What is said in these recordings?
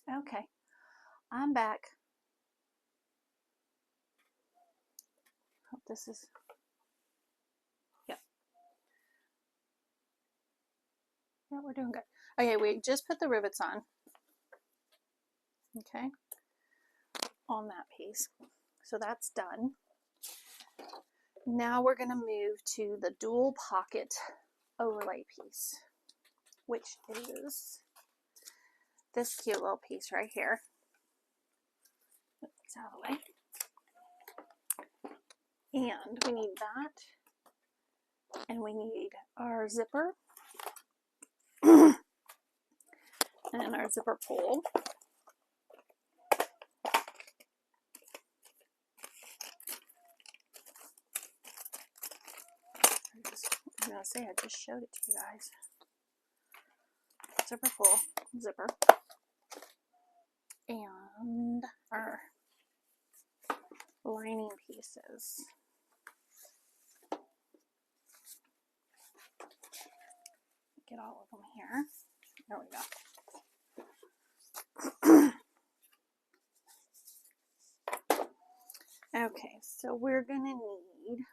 Okay, I'm back. Hope this is, yep. Yeah, we're doing good. Okay, we just put the rivets on. Okay, on that piece. So that's done. Now we're going to move to the dual pocket overlay piece, which is this cute little piece right here. It's out of the way. And we need that. And we need our zipper. And our zipper pull. I'm going to say I just showed it to you guys. Zipper pull, zipper. And our lining pieces. Get all of them here. There we go. Okay, so we're gonna need,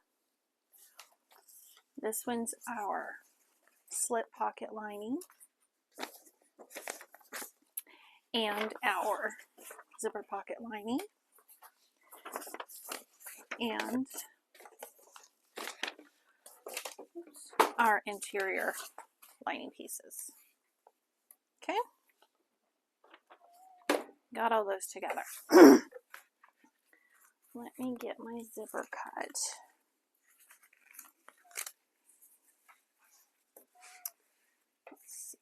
this one's our slip pocket lining and our zipper pocket lining and our interior lining pieces. Okay, got all those together. Let me get my zipper cut. Let's see.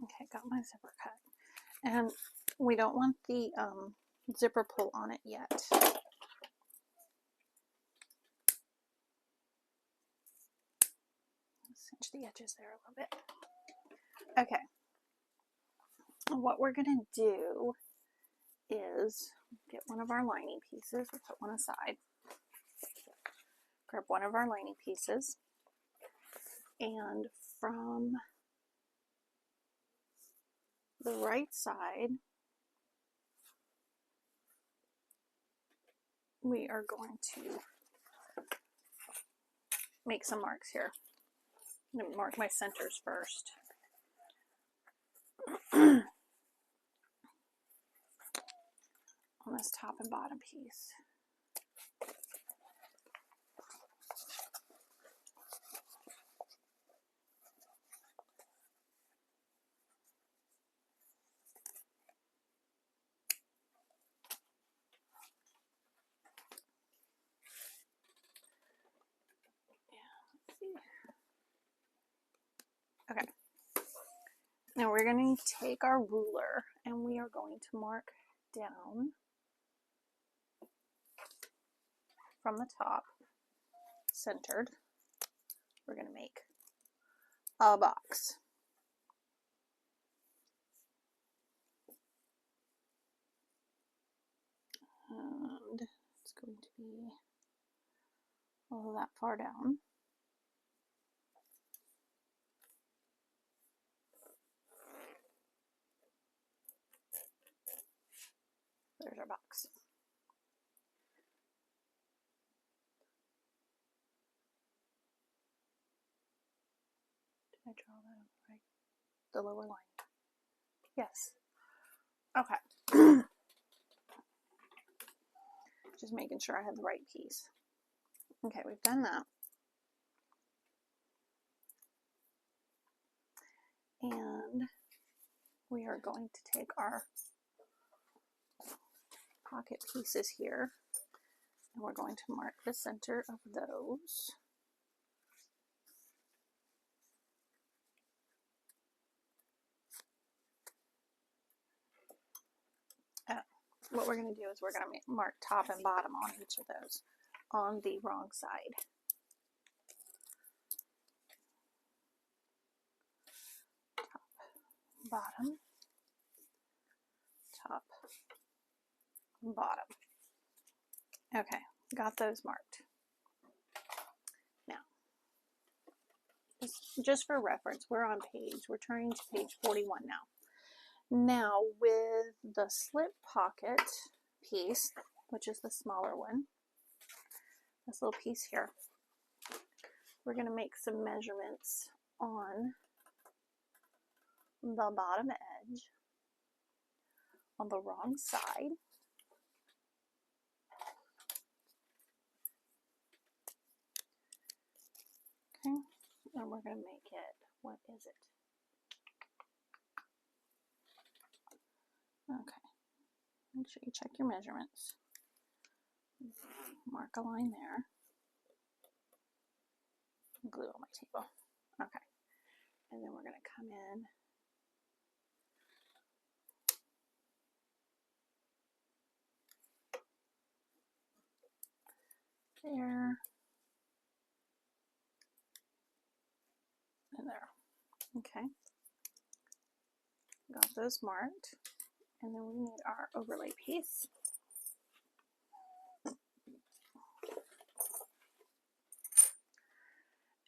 Okay, got my zipper cut. And we don't want the zipper pull on it yet. Cinch the edges there a little bit. Okay. What we're going to do is get one of our lining pieces. We'll put one aside. Grab one of our lining pieces. And from the right side, we are going to make some marks here. I'm going to mark my centers first. On this top and bottom piece. Okay. Now we're going to take our ruler and we are going to mark down from the top, centered. We're going to make a box. And it's going to be all that far down. There's our box. Did I draw that right? The lower line. Yes. Okay. Just making sure I have the right piece. Okay, we've done that. And we are going to take our pocket pieces here and we're going to mark the center of those. What we're going to do is we're going to mark top and bottom on each of those on the wrong side. Top, bottom, top, bottom. Okay, got those marked. Now, just for reference, we're turning to page 41 now. Now with the slip pocket piece, which is the smaller one, this little piece here, we're going to make some measurements on the bottom edge on the wrong side. Okay, and we're going to make it, what is it? Okay, make sure you check your measurements. Mark a line there. Glue on my table. Okay, and then we're going to come in there and there. Okay, got those marked, and then we need our overlay piece.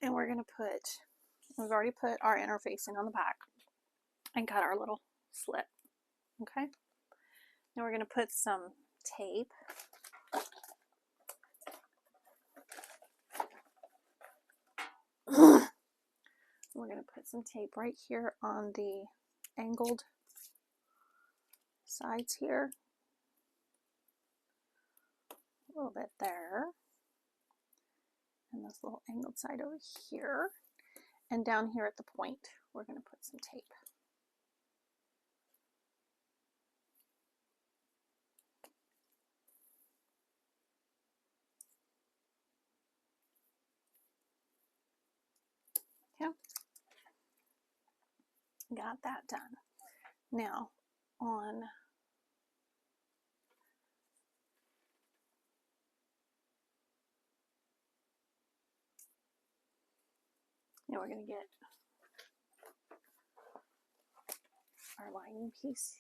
And we're going to we've already put our interfacing on the back and got our little slit. Okay, now we're going to put some tape we're going to put some tape right here on the angled sides here, a little bit there, and this little angled side over here, and down here at the point we're going to put some tape. Okay, got that done. Now now we're going to get our lining piece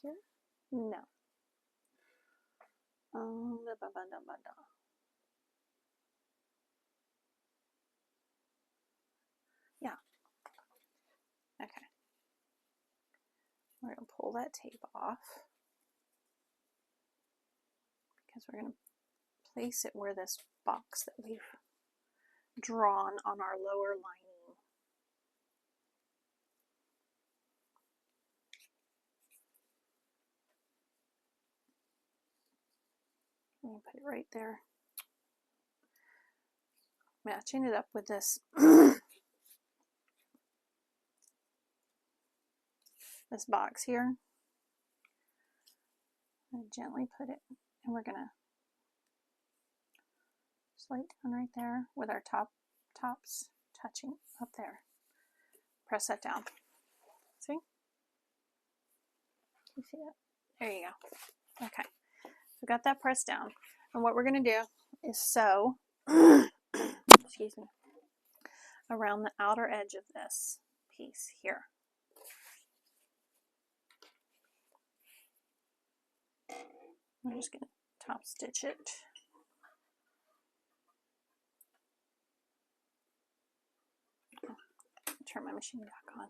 here. No. Yeah. Okay. We're going to pull that tape off because we're going to place it where this box that we've drawn on our lower lining. I'm going to put it right there, matching it up with this this box here. I'm going to gently put it, and we're going to slide down right there with our tops touching up there. Press that down. See? You see that? There you go. Okay. We got that pressed down. And what we're going to do is sew, excuse me, around the outer edge of this piece here. I'm just going to top stitch it. Turn my machine back on.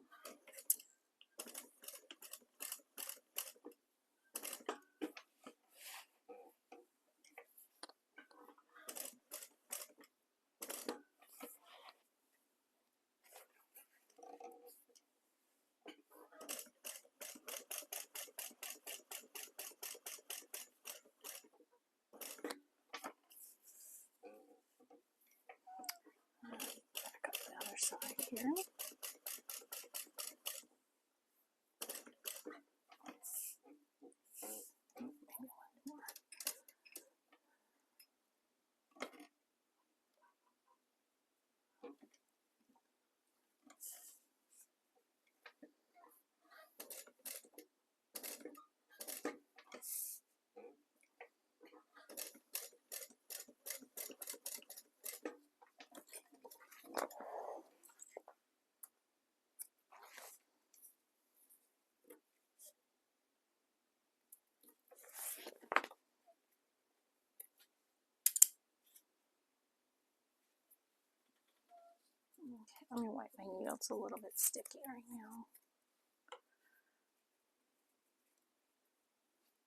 Back up the other side here. Okay, let me wipe my needle. It's a little bit sticky right now.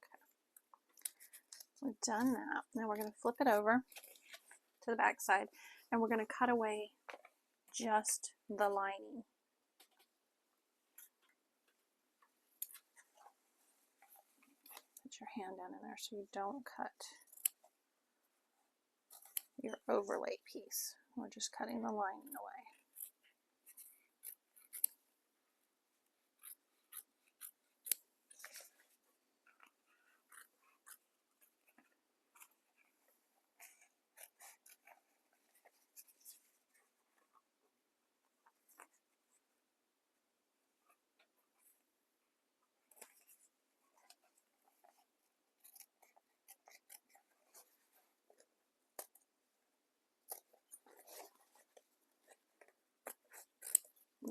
Okay. We've done that. Now we're going to flip it over to the back side and we're going to cut away just the lining. Put your hand down in there so you don't cut your overlay piece. We're just cutting the lining away.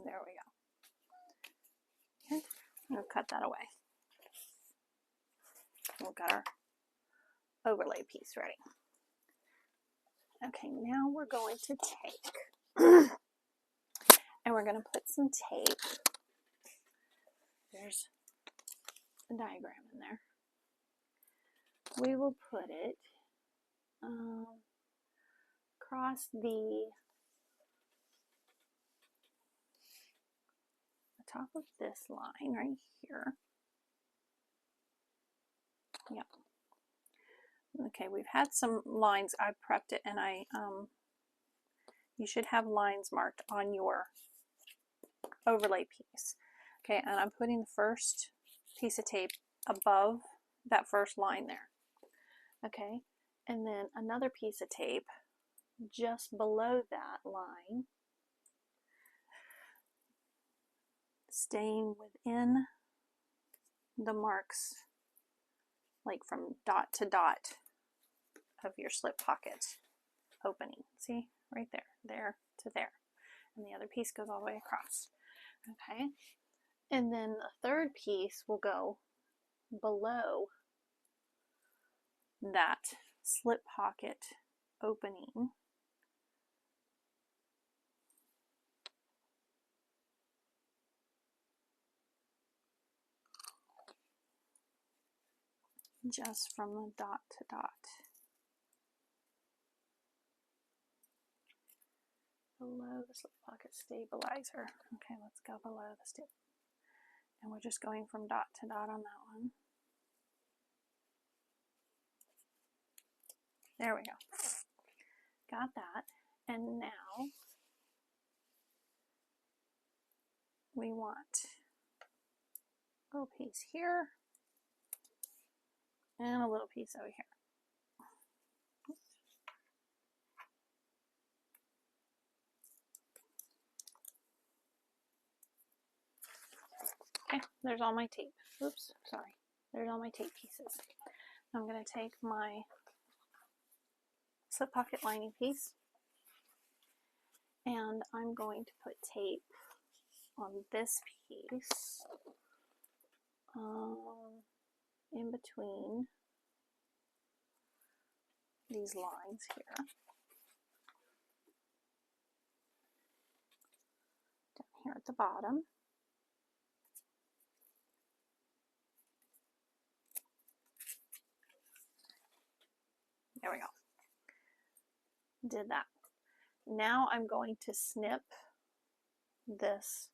There we go. Okay, we'll cut that away. We've got our overlay piece ready. Okay, now we're going to take and we're going to put some tape. There's a diagram in there. We will put it across the top of this line right here. Yep. Okay, we've had some lines. I prepped it and you should have lines marked on your overlay piece. Okay, and I'm putting the first piece of tape above that first line there. Okay, and then another piece of tape just below that line, staying within the marks, like from dot to dot of your slip pocket opening. See, right there, there to there. And the other piece goes all the way across. Okay, and then the third piece will go below that slip pocket opening. Just from the dot to dot. Below the slip pocket stabilizer. Okay, let's go below the stip. And we're just going from dot to dot on that one. There we go. Got that. And now we want a little piece here and a little piece over here. Okay, there's all my tape. Oops, sorry. There's all my tape pieces. I'm going to take my slip pocket lining piece and I'm going to put tape on this piece in between these lines here. Down here at the bottom. There we go. Did that. Now I'm going to snip this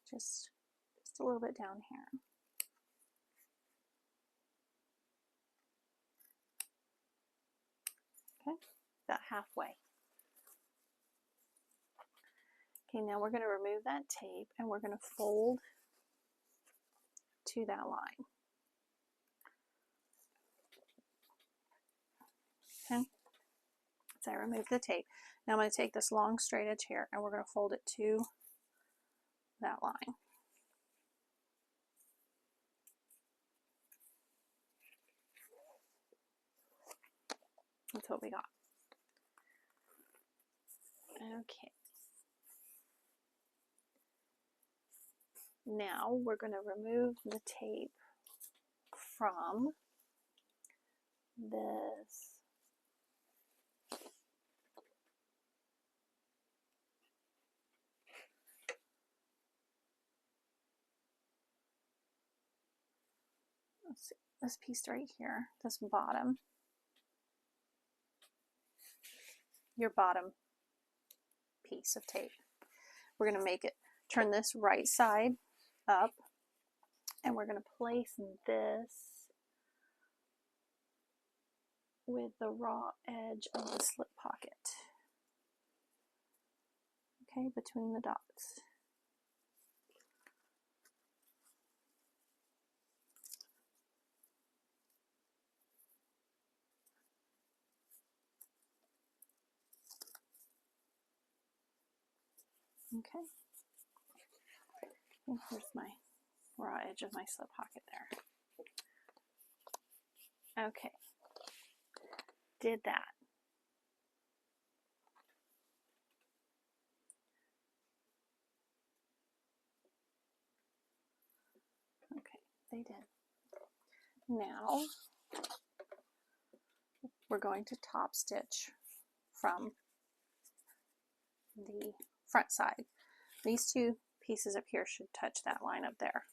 just a little bit down here. Okay, about halfway. Okay, now we're going to remove that tape and we're going to fold to that line. Okay, so I removed the tape. Now I'm going to take this long straight edge here and we're going to fold it to that line. That's what we got. Okay. Now we're going to remove the tape from this see, this piece right here, this bottom, your bottom piece of tape. We're going to make it, turn this right side up, and we're going to place this with the raw edge of the slip pocket. Okay, between the dots. Okay. And here's my raw edge of my slip pocket there. Okay. Did that. Okay, they did. Now we're going to top stitch from the front side. These two pieces up here should touch that line up there.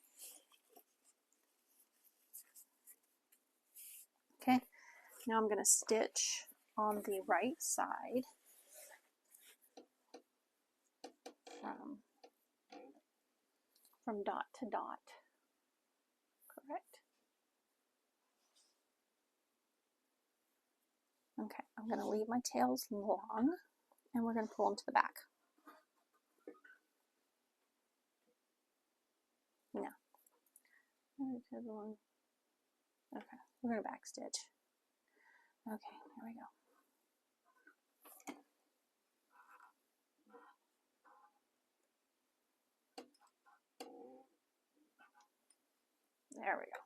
Okay, now I'm going to stitch on the right side from dot to dot. Correct. Okay, I'm going to leave my tails long, and we're going to pull them to the back. Now, okay, we're going to back stitch. Okay, here we go. There we go.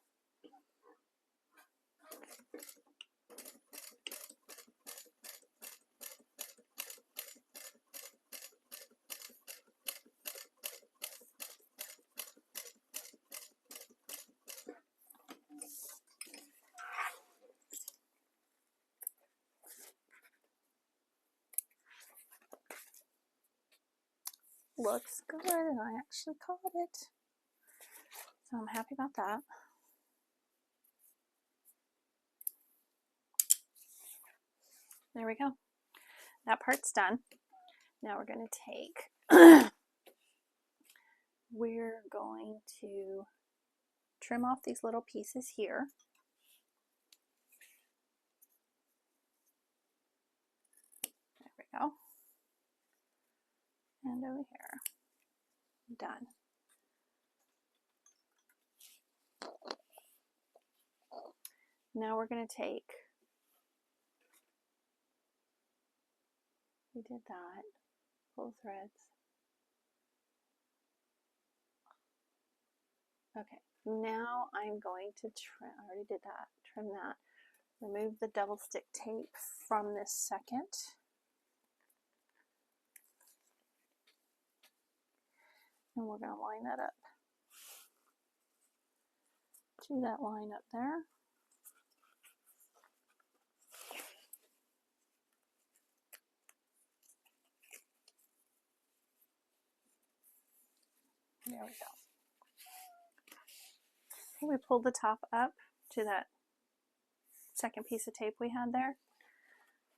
Looks good, and I actually caught it. So I'm happy about that. There we go. That part's done. Now we're going to take, we're going to trim off these little pieces here. There we go. And over here. Done. Now we're going to take, we did that, pull threads. Okay, now I'm going to trim, I already did that, trim that. Remove the double stick tape from this second. And we're going to line that up to that line up there. There we go. Okay, we pulled the top up to that second piece of tape we had there.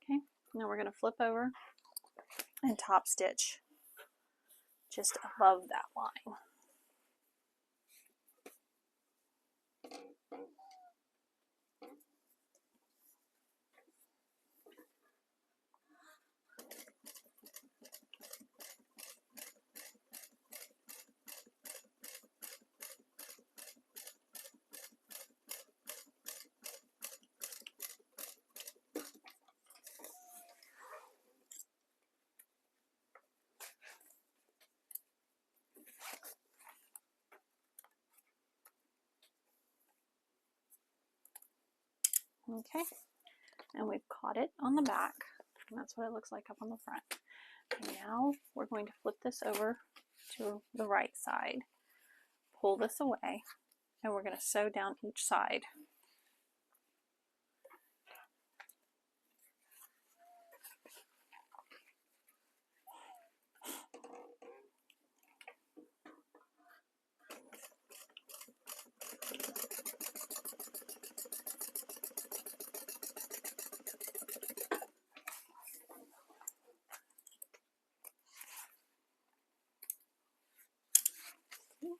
Okay, now we're going to flip over and top stitch just above that line. Okay, and we've caught it on the back, and that's what it looks like up on the front. And now we're going to flip this over to the right side, pull this away, and we're going to sew down each side.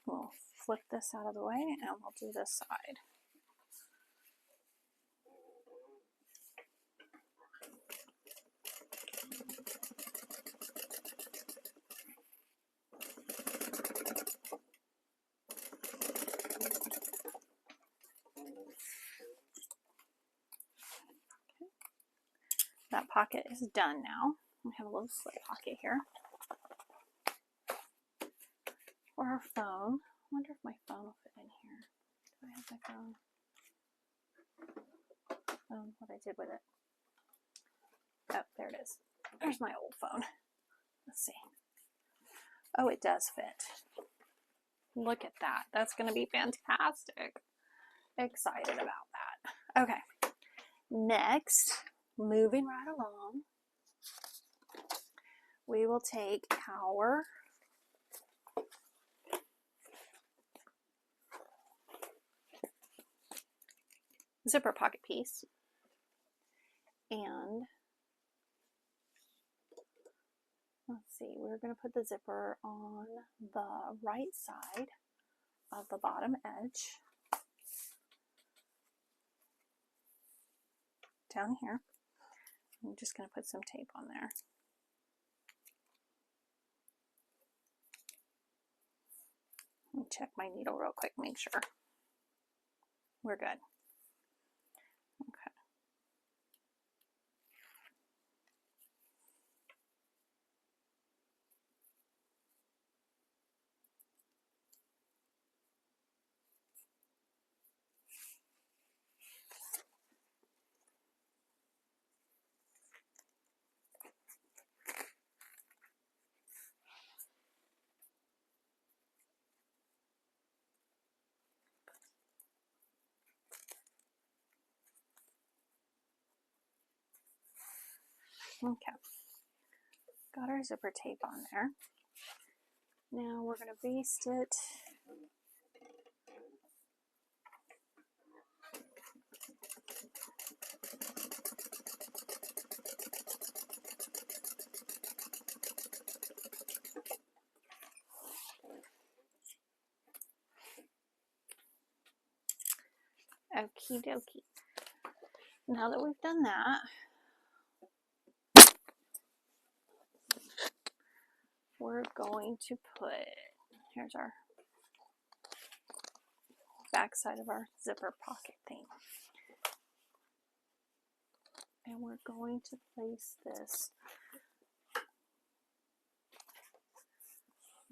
We'll flip this out of the way and we'll do this side. That pocket is done now. We have a little slip pocket here for our phone. I wonder if my phone will fit in here. Do I have my phone? What I did with it. Oh, there it is. There's my old phone. Let's see. Oh, it does fit. Look at that. That's going to be fantastic. Excited about that. Okay. Next, moving right along, we will take our zipper pocket piece and let's see, we're going to put the zipper on the right side of the bottom edge down here. I'm just going to put some tape on there. Let me check my needle real quick, make sure we're good. Okay. Okay, got our zipper tape on there. Now we're going to baste it okie dokie. Now that we've done that, we're going to put, here's our back side of our zipper pocket thing. And we're going to place this,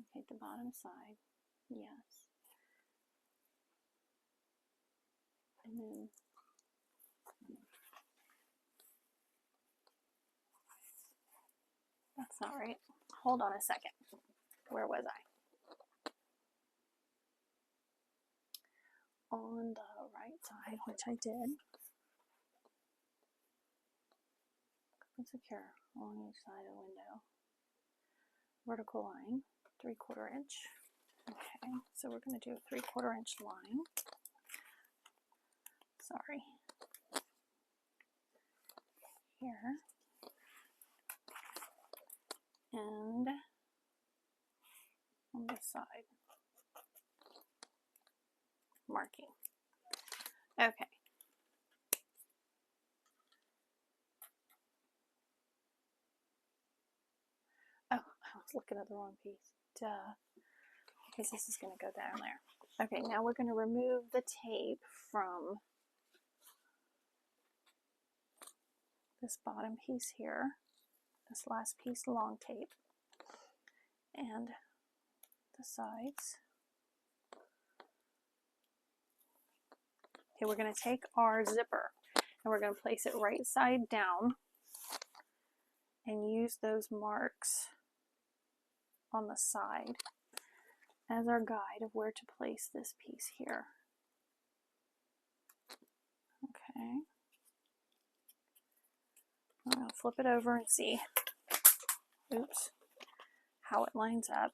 okay, the bottom side, yes. And then that's not right. Hold on a second. Where was I? On the right side, which I did. And secure along each side of the window. Vertical line, 3/4 inch. Okay, so we're going to do a 3/4 inch line. Sorry. Here. And on this side. Marking. Okay. Oh, I was looking at the wrong piece. Duh. Because this is going to go down there. Okay, now we're going to remove the tape from this bottom piece here. This last piece, long tape. And the sides. Okay, we're going to take our zipper and we're going to place it right side down and use those marks on the side as our guide of where to place this piece here. Okay. I'm going to flip it over and see, oops, how it lines up.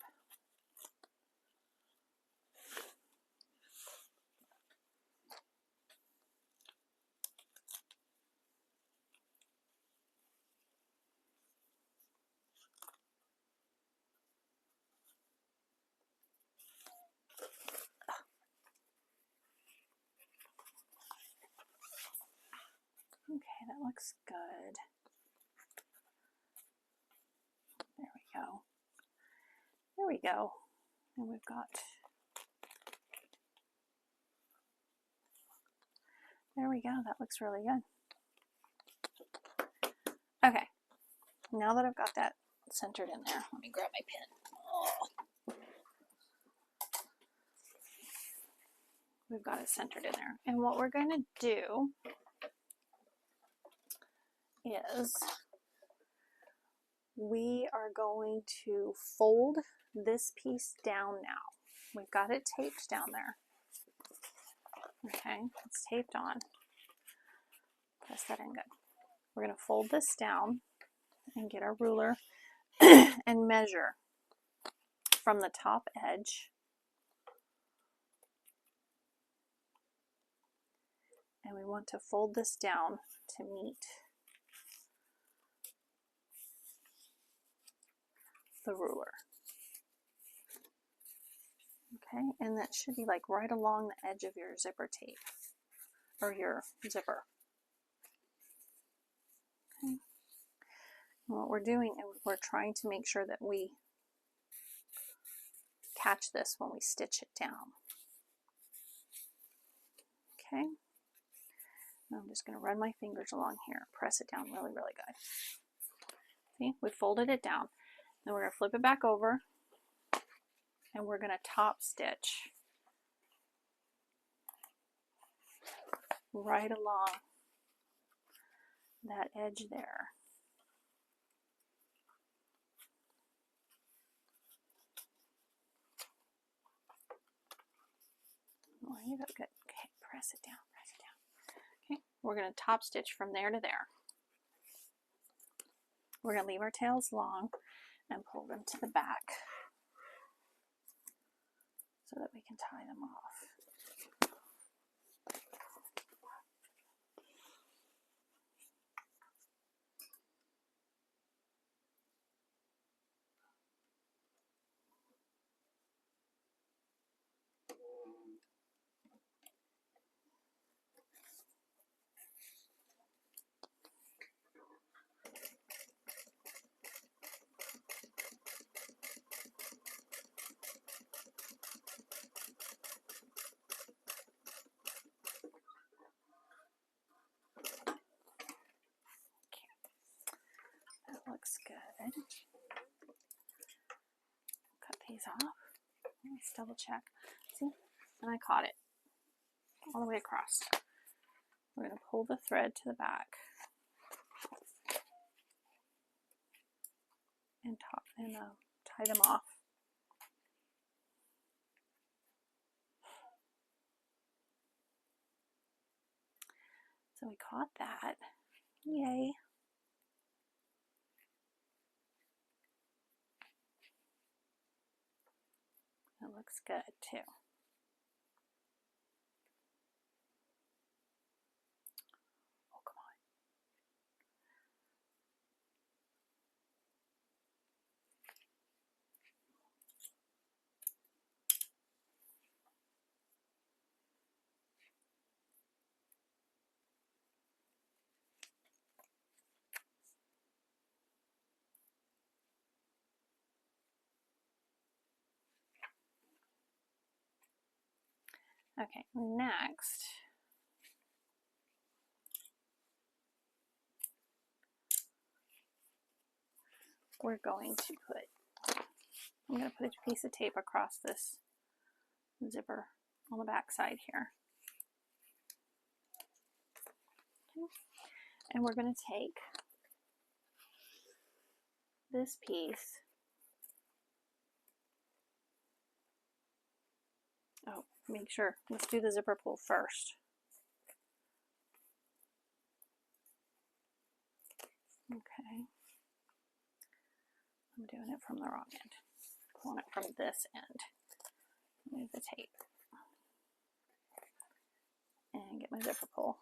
That looks good. There we go. There we go. And we've got, there we go. That looks really good. Okay. Now that I've got that centered in there, let me grab my pen. Oh. We've got it centered in there. And what we're going to do is we are going to fold this piece down now. We've got it taped down there. Okay, it's taped on. Press that in good. We're going to fold this down and get our ruler and measure from the top edge. And we want to fold this down to meet the ruler. Okay, and that should be like right along the edge of your zipper tape or your zipper. Okay. And what we're doing is we're trying to make sure that we catch this when we stitch it down. Okay. I'm just going to run my fingers along here, press it down really, really good. See, we folded it down. Then we're going to flip it back over and we're going to top stitch right along that edge there. Line it up good. Okay, press it down, press it down. Okay, we're going to top stitch from there to there. We're going to leave our tails long and pull them to the back so that we can tie them off. Looks good. Cut these off. Let's double check. See? And I caught it all the way across. We're going to pull the thread to the back and tie them off. So we caught that. Yay. It looks good too. Oh, come on. Okay, next we're going to I'm going to put a piece of tape across this zipper on the back side here. Okay. And we're going to take this piece. Oh, make sure. Let's do the zipper pull first. Okay. I'm doing it from the wrong end. Pulling it from this end. Move the tape. And get my zipper pull.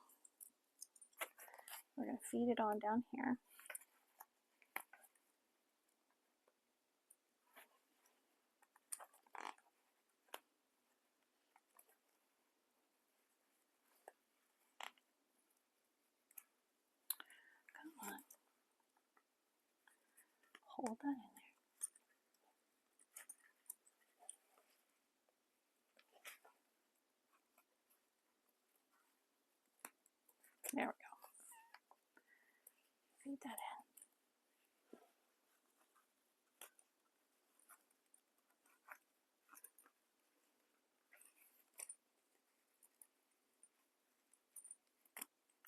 We're going to feed it on down here. hold that in there. There we go. Feed that in.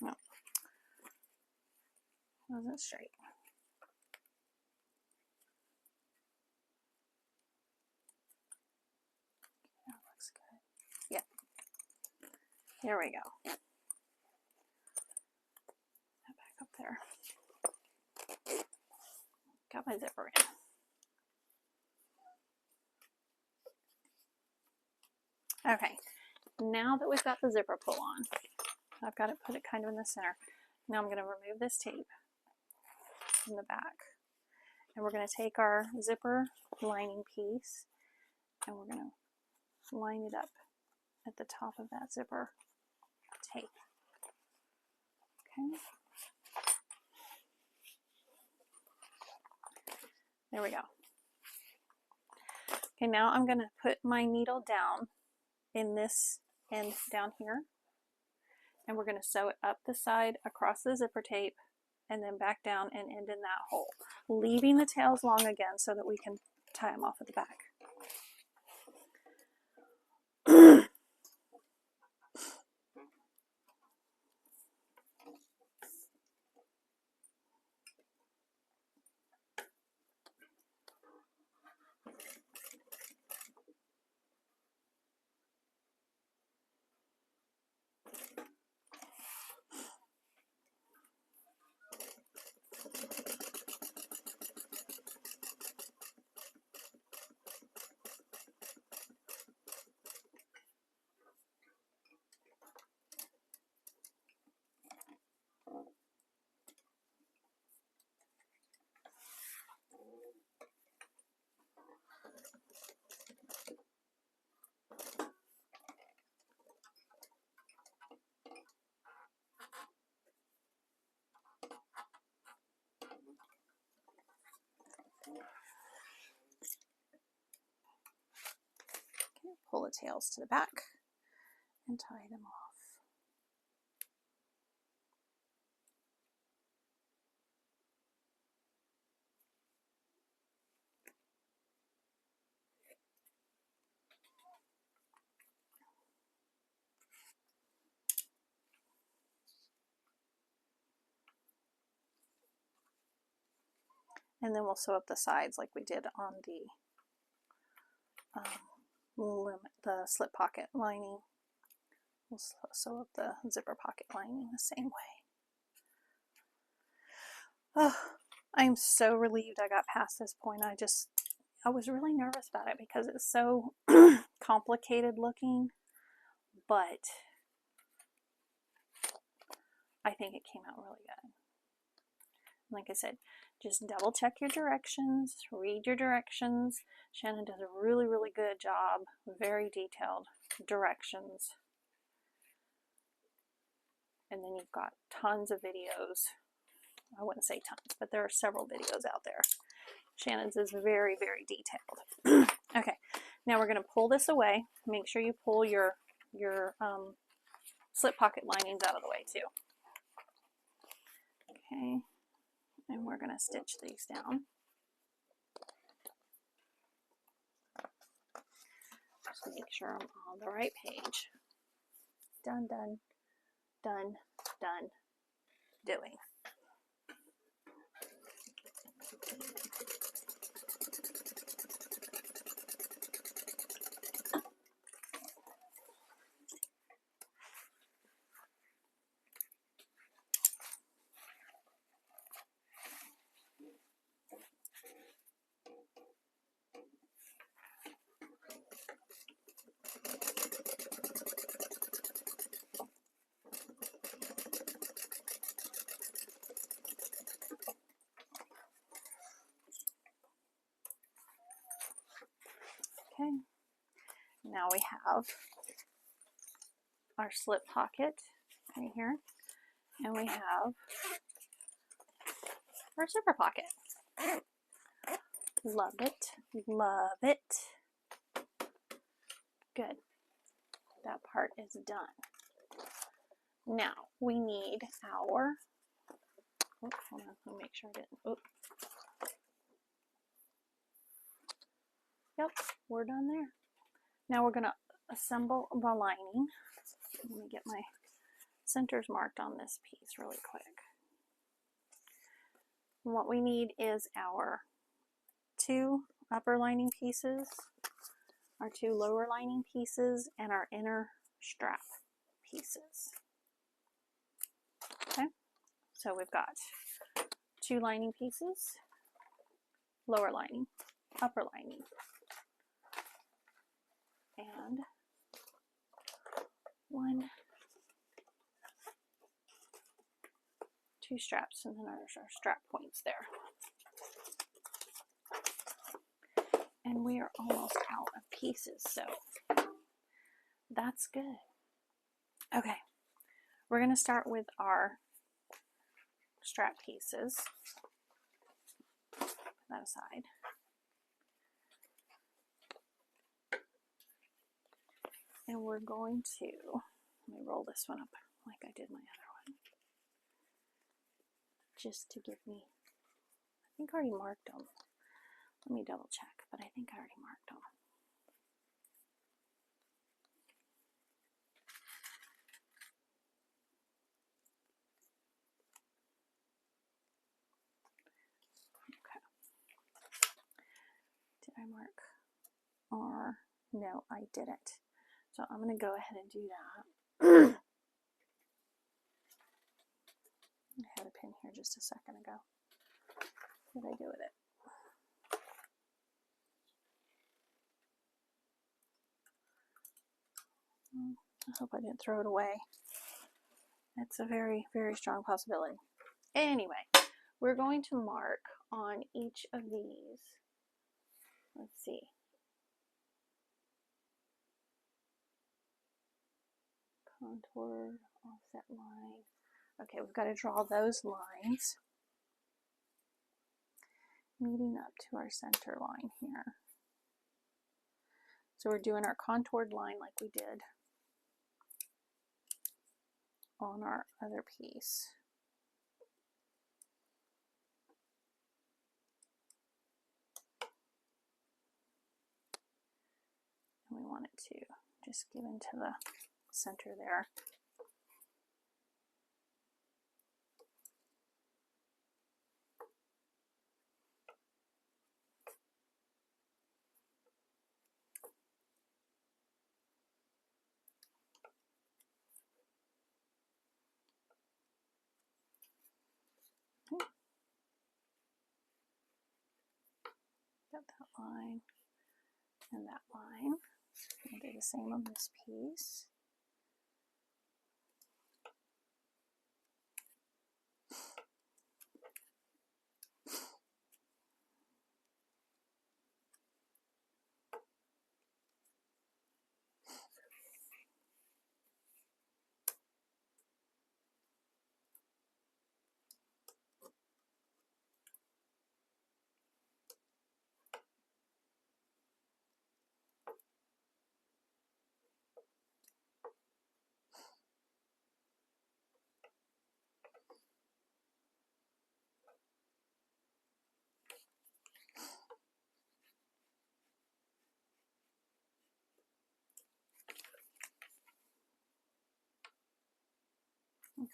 No, wasn't straight. That looks good. Yep. There we go. Back up there. Got my zipper in. Okay, now that we've got the zipper pull on, I've got it put it kind of in the center. Now I'm going to remove this tape from the back. And we're going to take our zipper lining piece and we're going to line it up at the top of that zipper tape. Okay. There we go. Okay, now I'm going to put my needle down in this end down here, and we're going to sew it up the side across the zipper tape and then back down and end in that hole, leaving the tails long again so that we can tie them off at the back. Okay, pull the tails to the back and tie them off. And then we'll sew up the sides like we did on the slip pocket lining. We'll sew up the zipper pocket lining the same way. Oh, I'm so relieved I got past this point. I was really nervous about it because it's so complicated looking, but I think it came out really good. Like I said, just double check your directions, read your directions. Shannon does a really, really good job, very detailed directions. And then you've got tons of videos. I wouldn't say tons, but there are several videos out there. Shannon's is very, very detailed. Okay, now we're going to pull this away. Make sure you pull your slip pocket linings out of the way too. Okay. And we're going to stitch these down. Just make sure I'm on the right page. Done, done, done, done, doing. Okay, now we have our slip pocket right here, and we have our zipper pocket. Love it. Love it. Good. That part is done. Now we need our, oh, hold on, let me make sure I didn't, oh. Yep, we're done there. Now we're gonna assemble the lining. Let me get my centers marked on this piece really quick. And what we need is our 2 upper lining pieces, our 2 lower lining pieces, and our inner strap pieces. Okay, so we've got 2 lining pieces, lower lining, upper lining, and 1, 2 straps, and then our strap points there. And we are almost out of pieces, so that's good. Okay, we're going to start with our strap pieces. Put that aside. And we're going to, let me roll this one up like I did my other one, just to give me, I think I already marked them. Let me double check, but I think I already marked them. Okay. Did I mark? Or no, I didn't. So I'm going to go ahead and do that. I had a pin here just a second ago. What did I do with it? I hope I didn't throw it away. It's a very, very strong possibility. Anyway, we're going to mark on each of these. Let's see. Contour, offset line. Okay, we've got to draw those lines meeting up to our center line here. So we're doing our contoured line like we did on our other piece. And we want it to just give into the center there. Got that line and that line. We'll do the same on this piece. Okay,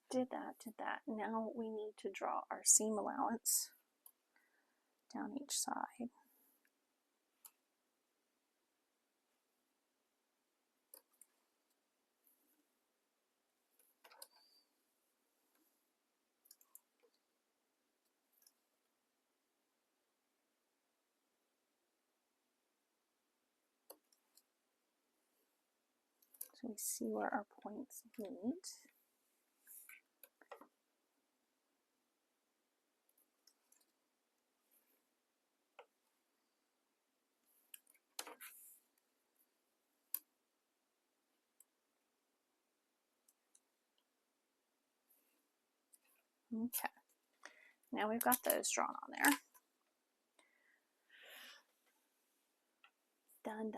did that. Now we need to draw our seam allowance down each side. So we see where our points meet. Okay, now we've got those drawn on there. Done.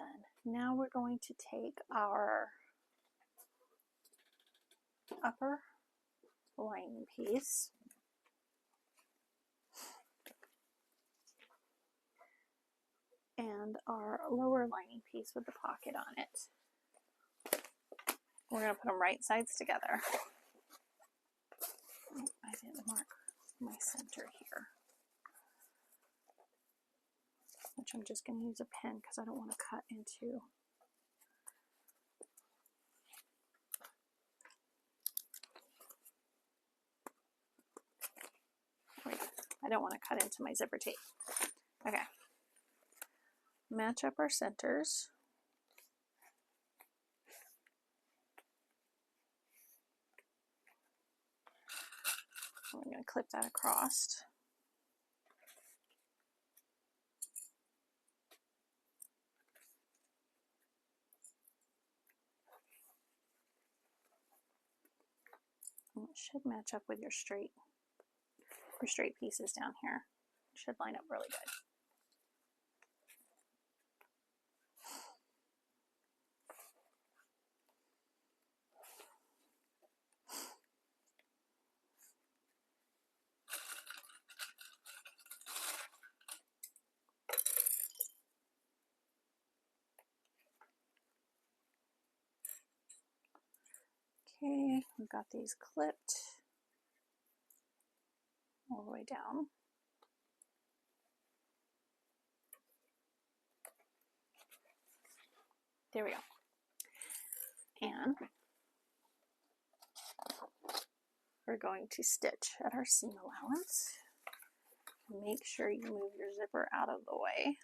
Now we're going to take our upper lining piece and our lower lining piece with the pocket on it. We're going to put them right sides together. I didn't mark my center here, which I'm just going to use a pen because I don't want to cut into my zipper tape. Okay. Match up our centers. I'm going to clip that across. And it should match up with your straight pieces down here. It should line up really good. Okay, we've got these clipped all the way down. There we go. And we're going to stitch at our seam allowance. Make sure you move your zipper out of the way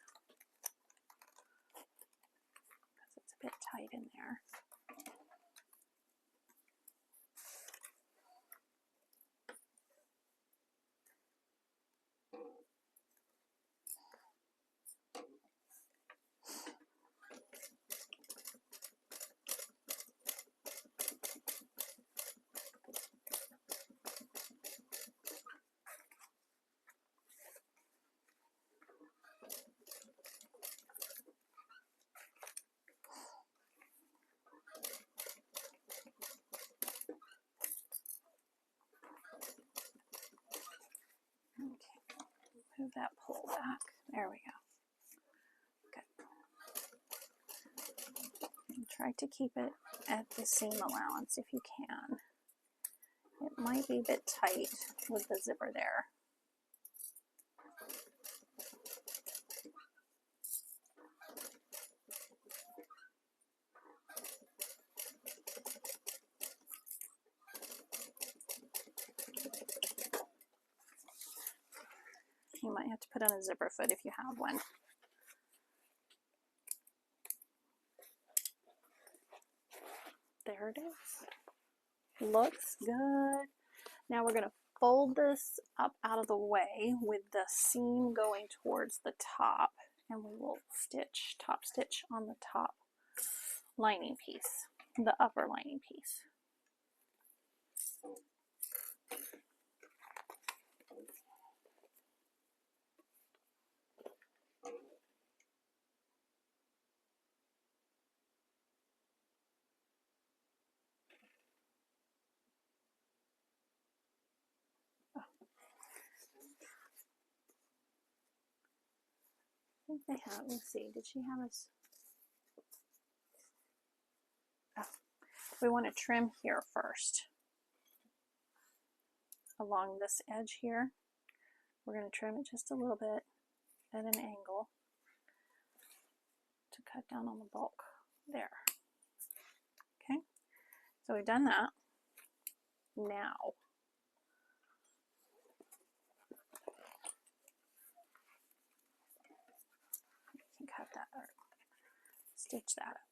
because it's a bit tight in there. Move that pole back. There we go. Good. And try to keep it at the seam allowance if you can. It might be a bit tight with the zipper there. You might have to put on a zipper foot if you have one. There it is. Looks good. Now we're going to fold this up out of the way with the seam going towards the top, and we will stitch, top stitch on the top lining piece, the upper lining piece. I think they have, let's see, did she have us? Oh, we want to trim here first. Along this edge here, we're going to trim it just a little bit at an angle to cut down on the bulk there. Okay, so we've done that. Now, you can cut that or stitch that up.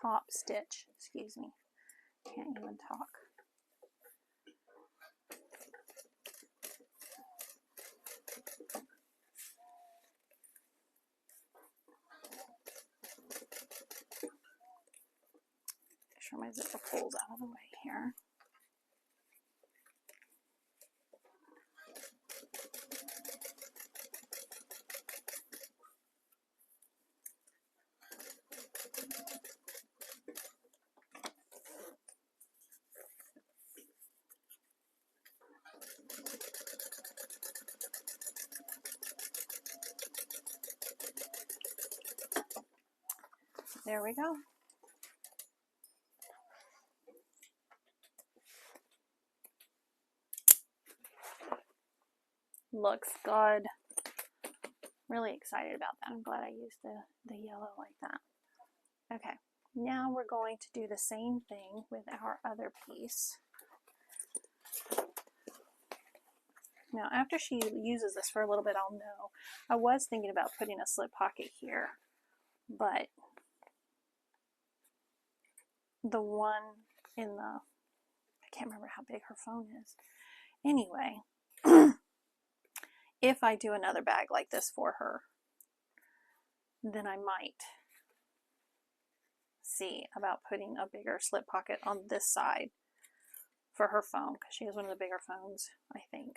Top stitch, excuse me. Can't even talk. Make sure my zipper pulls out of the way here. There we go. Looks good. Really excited about that. I'm glad I used the yellow like that. Okay, now we're going to do the same thing with our other piece. Now, after she uses this for a little bit, I'll know. I was thinking about putting a slip pocket here, but the one in the, I can't remember how big her phone is. Anyway, if I do another bag like this for her, then I might see about putting a bigger slip pocket on this side for her phone, because she has one of the bigger phones, I think.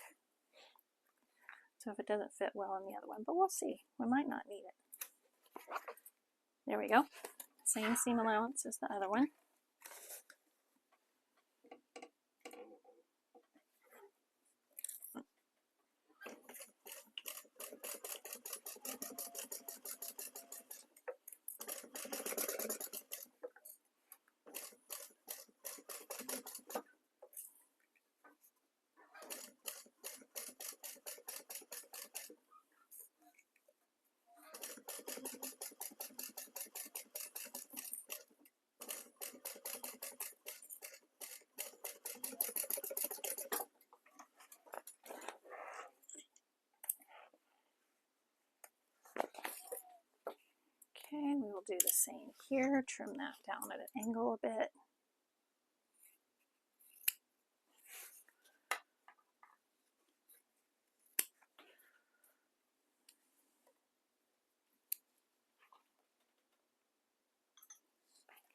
So if it doesn't fit well in the other one, but we'll see. We might not need it. There we go. Same seam allowance as the other one. Okay, we will do the same here. Trim that down at an angle a bit.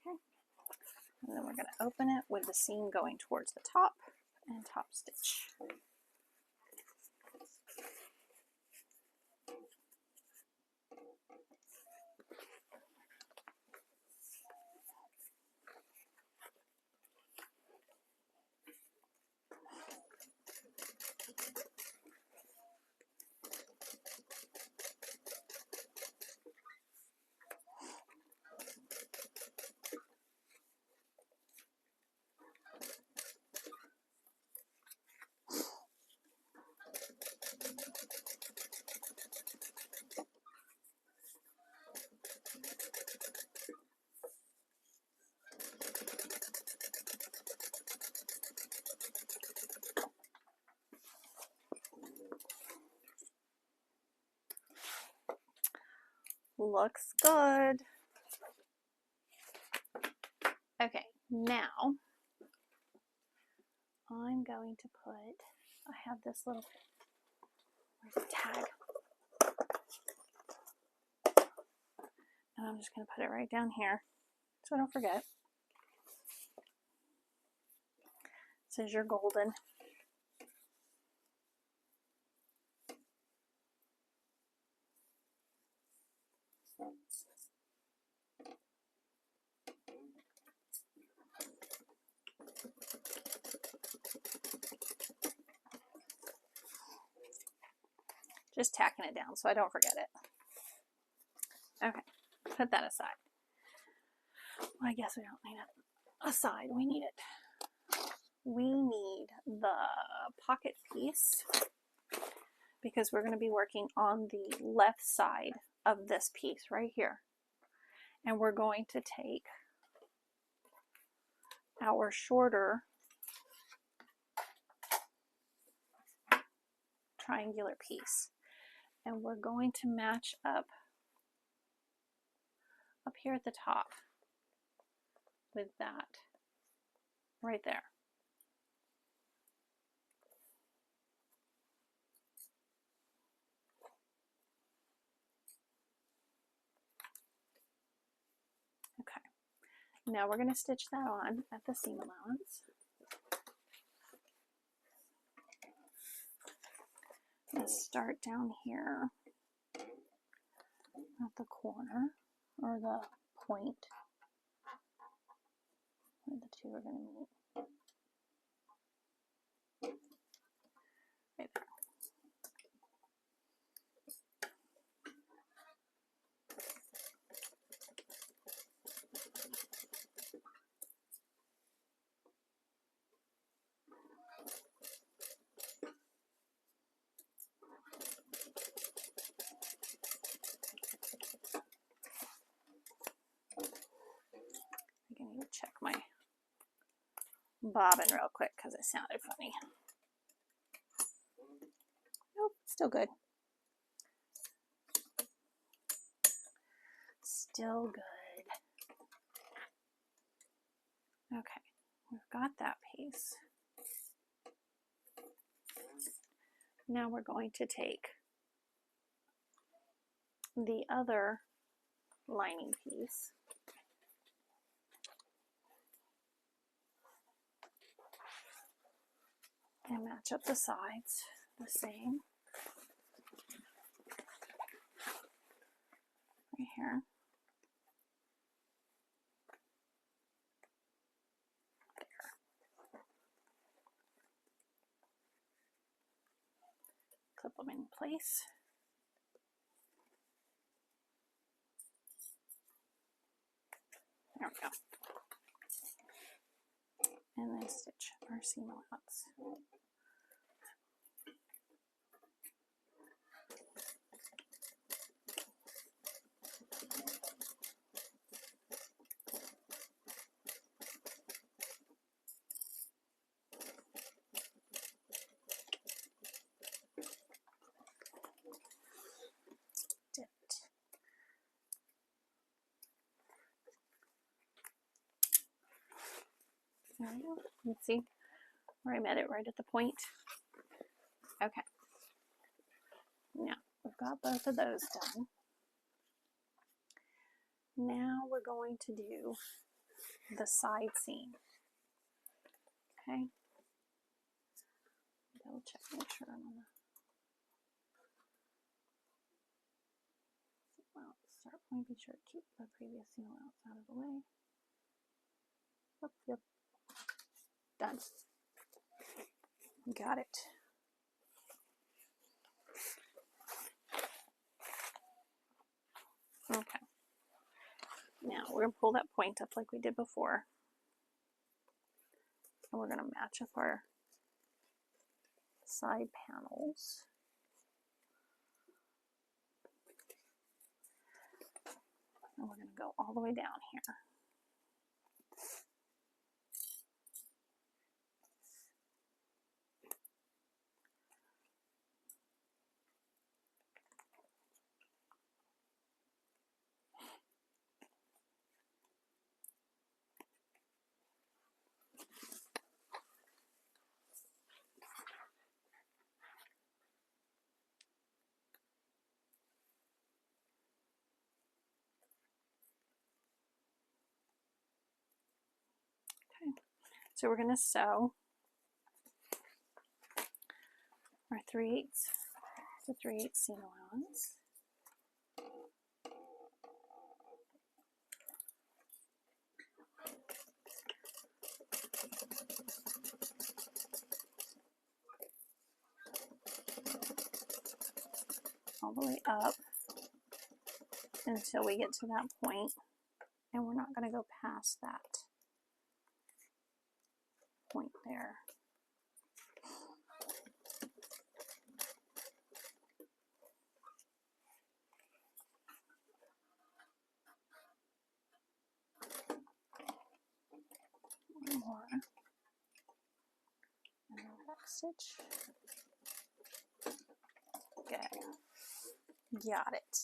Okay, and then we're going to open it with the seam going towards the top and top stitch. Looks good. Okay, now I'm going to put, I have this little, where's the tag? And I'm just going to put it right down here so I don't forget. It says you're golden. Just tacking it down so I don't forget it. Okay, put that aside. Well, I guess we don't need it aside. We need it. We need the pocket piece because we're going to be working on the left side of this piece right here. And we're going to take our shorter triangular piece and we're going to match up here at the top with that right there. Okay, now we're going to stitch that on at the seam allowance. Let's start down here at the corner or the point where the two are going to meet. Right there. bobbin real quick because it sounded funny. Nope, still good. Still good. Okay, we've got that piece. Now we're going to take the other lining piece and match up the sides the same. Right here. Clip them in place. There we go. And then stitch our seam allowance. There we go. You can see where I met it right at the point. Okay. Now we've got both of those done. Now we're going to do the side seam. Okay. Double check, make sure I'm on the start point. Be sure to keep the previous seam allowance out of the way. Yep. Done. Got it. Okay. Now we're going to pull that point up like we did before. And we're going to match up our side panels. And we're going to go all the way down here. So we're going to sew our 3/8, the 3/8 seam allowance. All the way up until we get to that point, and we're not going to go past that point there. One more, and then back stitch. Okay, got it.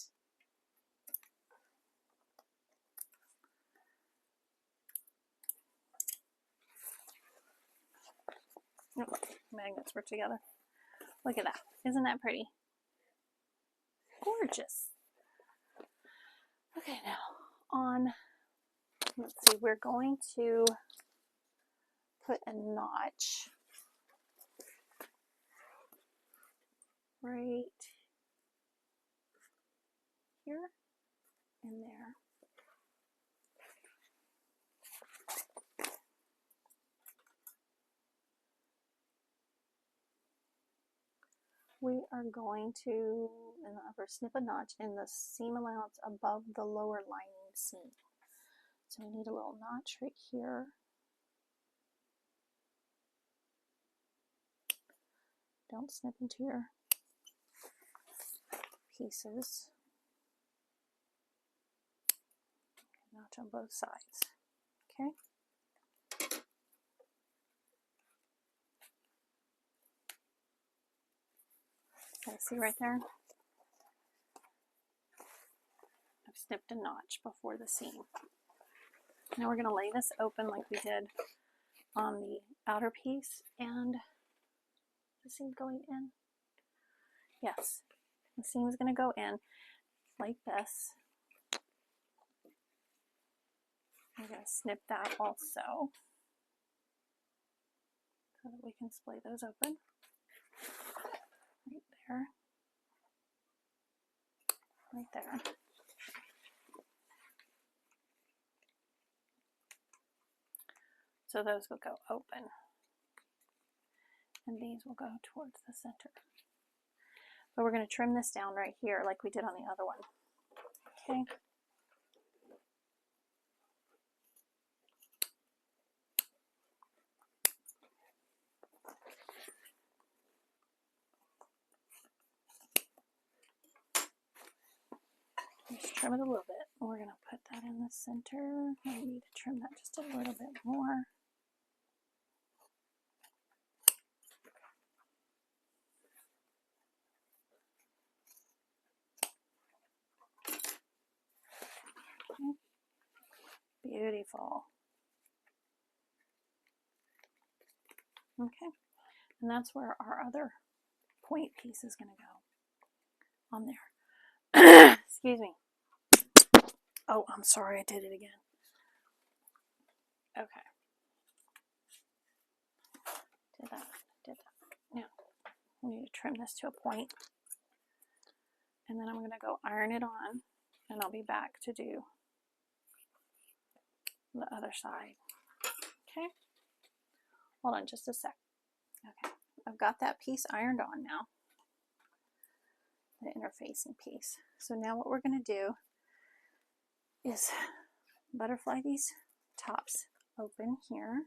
Oh, magnets work together. Look at that. Isn't that pretty? Gorgeous. Okay, now on, let's see, we're going to put a notch right here and there. We are going to, in the upper, snip a notch in the seam allowance above the lower lining seam. So we need a little notch right here. Don't snip into your pieces. Notch on both sides. Okay. Okay, see right there? I've snipped a notch before the seam. Now we're going to lay this open like we did on the outer piece, and the seam going in. Yes, the seam is going to go in like this. I'm going to snip that also so that we can splay those open. Right there. Right there. So those will go open. And these will go towards the center. But we're going to trim this down right here like we did on the other one. Okay. Just trim it a little bit. We're going to put that in the center. I need to trim that just a little bit more. Okay. Beautiful. Okay. And that's where our other point piece is going to go on there. Excuse me. Oh, I'm sorry, I did it again. Okay. Did that. Now, we need to trim this to a point. And then I'm going to go iron it on, and I'll be back to do the other side. Okay. Hold on just a sec. Okay. I've got that piece ironed on now. The interfacing piece. So now what we're going to do is butterfly these tops open here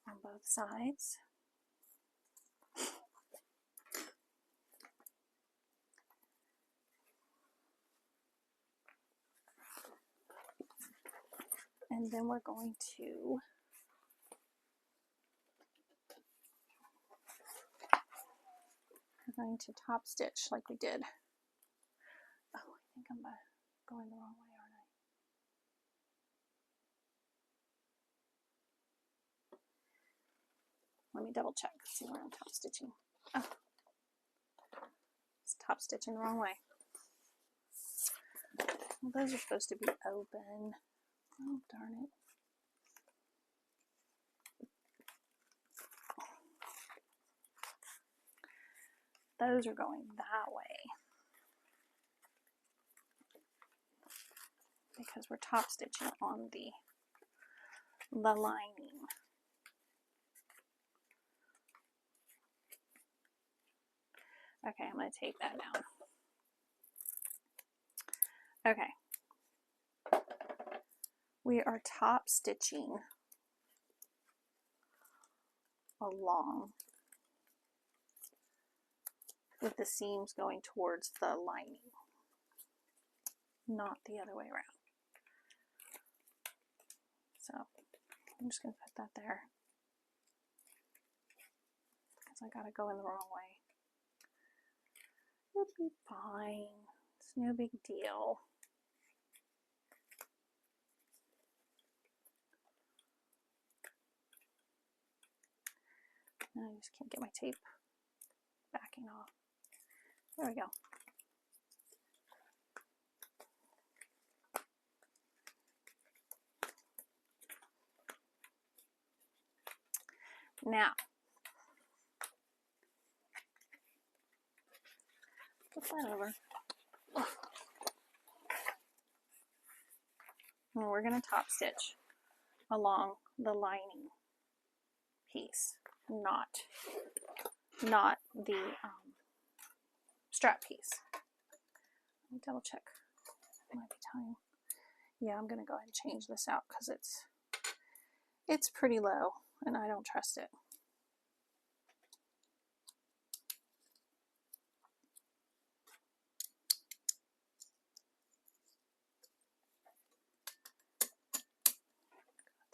on both sides. And then we're going to top stitch like we did. Oh, I think I'm going the wrong way, aren't I? Let me double check, see where I'm top stitching. Oh, it's top stitching the wrong way. Well, those are supposed to be open. Oh, darn it. Those are going that way because we're top stitching on the lining. Okay, I'm going to take that down. Okay. We are top stitching along with the seams going towards the lining, not the other way around. So I'm just going to put that there because I got to go in the wrong way. It'll be fine. It's no big deal. And I just can't get my tape backing off. There we go. Now, flip that over. And we're going to top stitch along the lining piece, not the strap piece. Let me double check. Might be time. Yeah, I'm going to go ahead and change this out because it's pretty low and I don't trust it.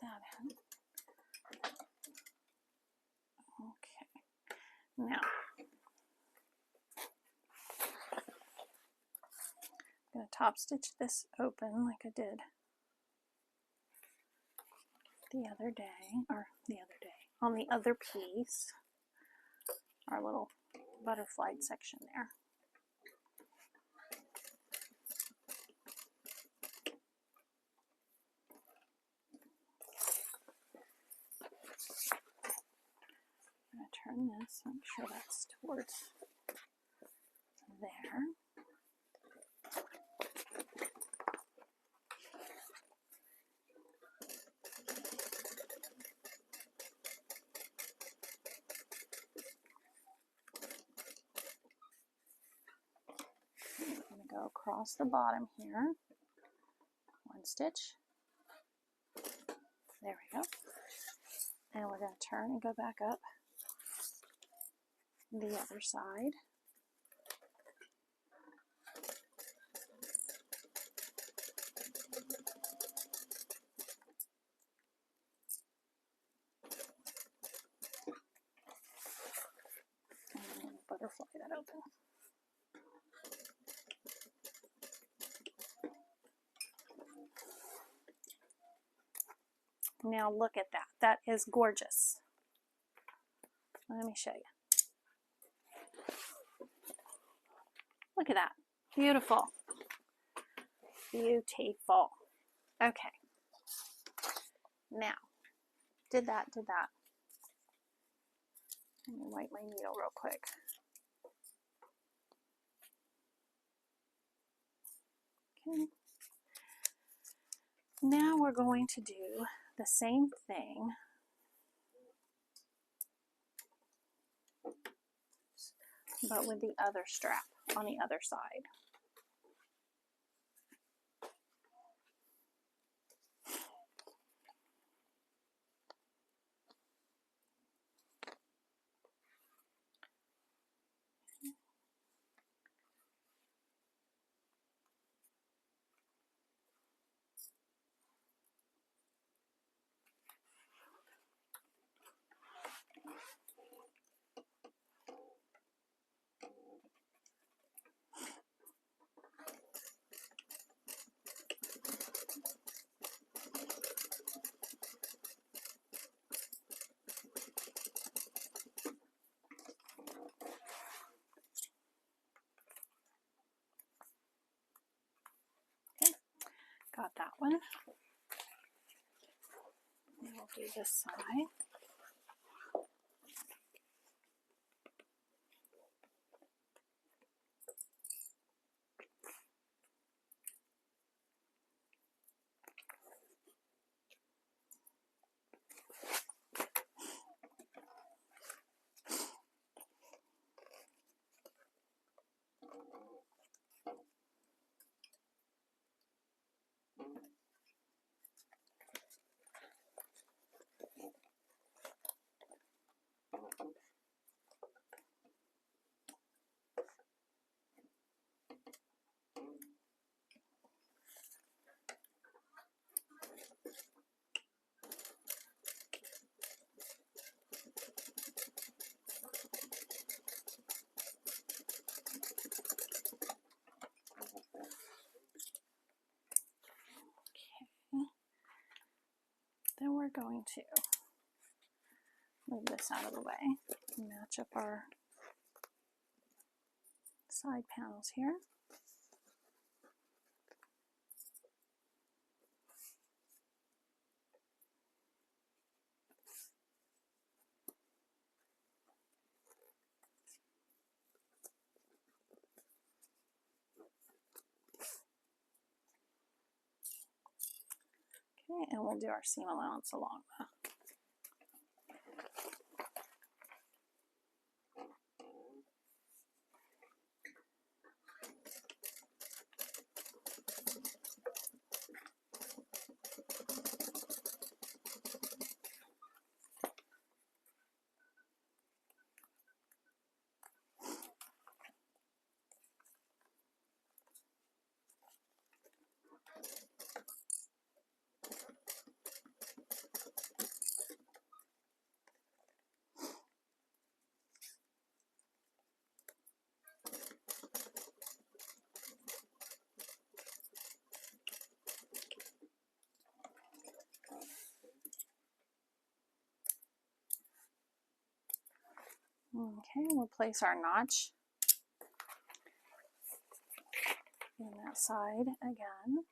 That in. Okay. Now, top stitch this open like I did the other day, on the other piece, our little butterfly section there. I'm going to turn this, make sure that's towards there. Go across the bottom here, one stitch, there we go, and we're going to turn and go back up the other side. And butterfly that open. Now look at that. That is gorgeous. Let me show you. Look at that. Beautiful. Beautiful. Okay. Now, did that. Let me wipe my needle real quick. Okay. Now we're going to do the same thing but with the other strap on the other side. Got that one. And we'll do this side. Then we're going to move this out of the way and match up our side panels here. Okay, and we'll do our seam allowance along that. Okay, we'll place our notch in that side again.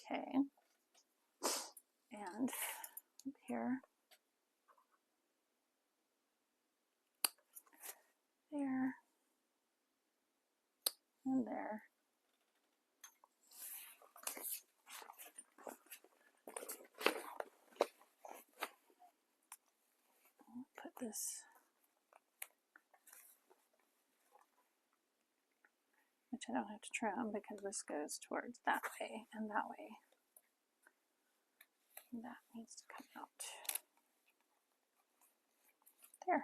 Okay, and up here, there, and there. I'll put this, which I don't have to trim because this goes towards that way and that way. And that needs to come out. There.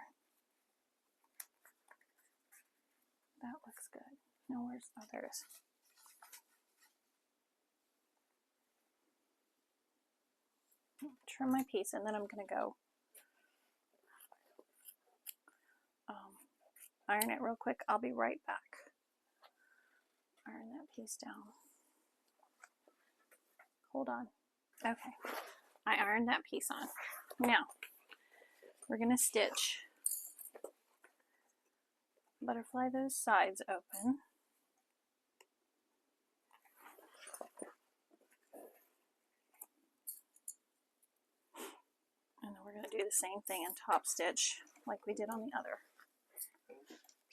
That looks good. No, where's, oh, there it is. Trim my piece, and then I'm going to go iron it real quick. I'll be right back. Iron that piece down. Hold on. Okay, I ironed that piece on. Now, we're going to stitch, butterfly those sides open. And then we're going to do the same thing and top stitch like we did on the other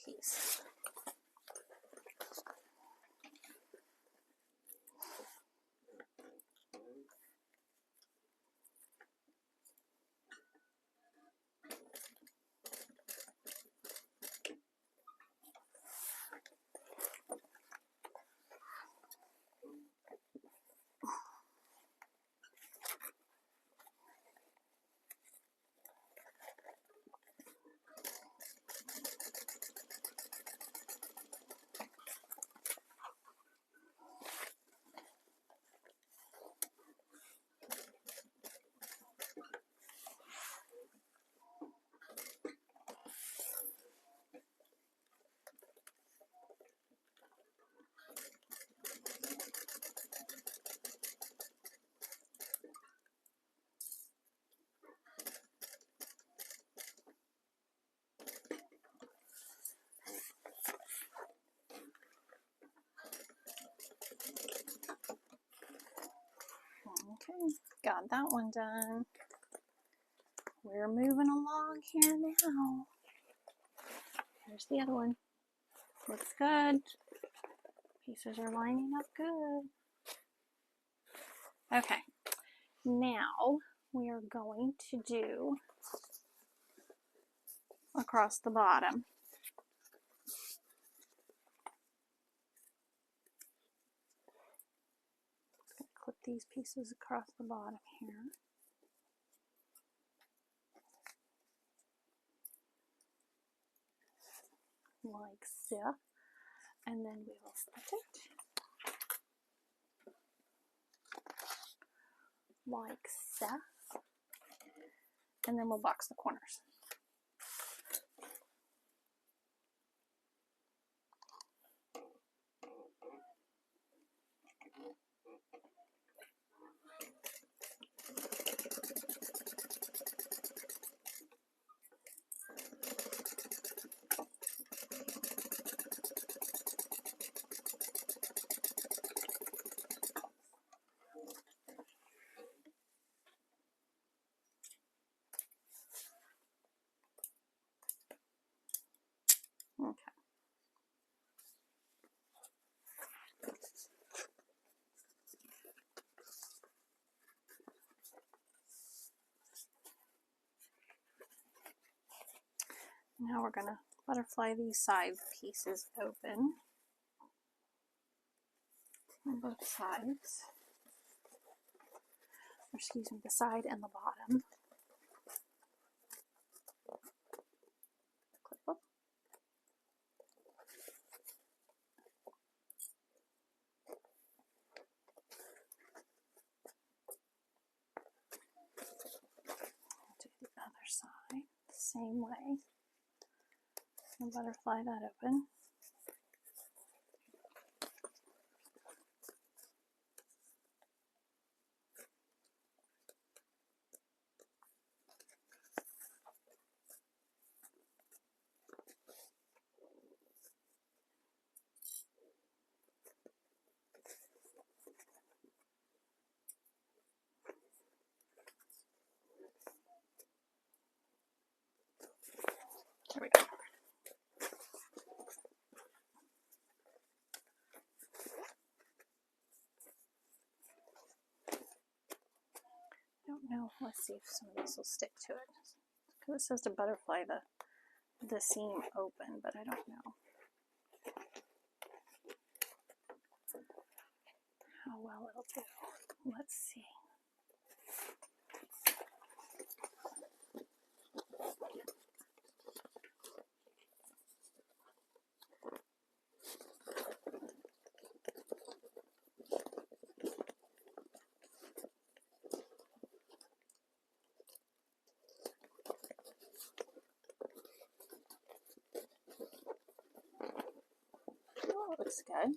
piece. Okay, got that one done. We're moving along here now. Here's the other one. Looks good. Pieces are lining up good. Okay, now we are going to do across the bottom. Clip these pieces across the bottom here. Like so. And then we will stitch it. Like so. And then we'll box the corners. Okay. Now we're going to butterfly these side pieces open on both sides. Or excuse me, the side and the bottom. Clip up. Do the other side the same way. And butterfly that open. There we go. I don't know. Let's see if some of these will stick to it. Because it says to butterfly the seam open, but I don't know how well it'll do. Let's see. Oh, it looks good.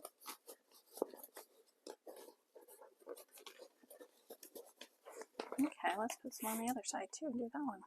Okay, let's put some on the other side too and do that one.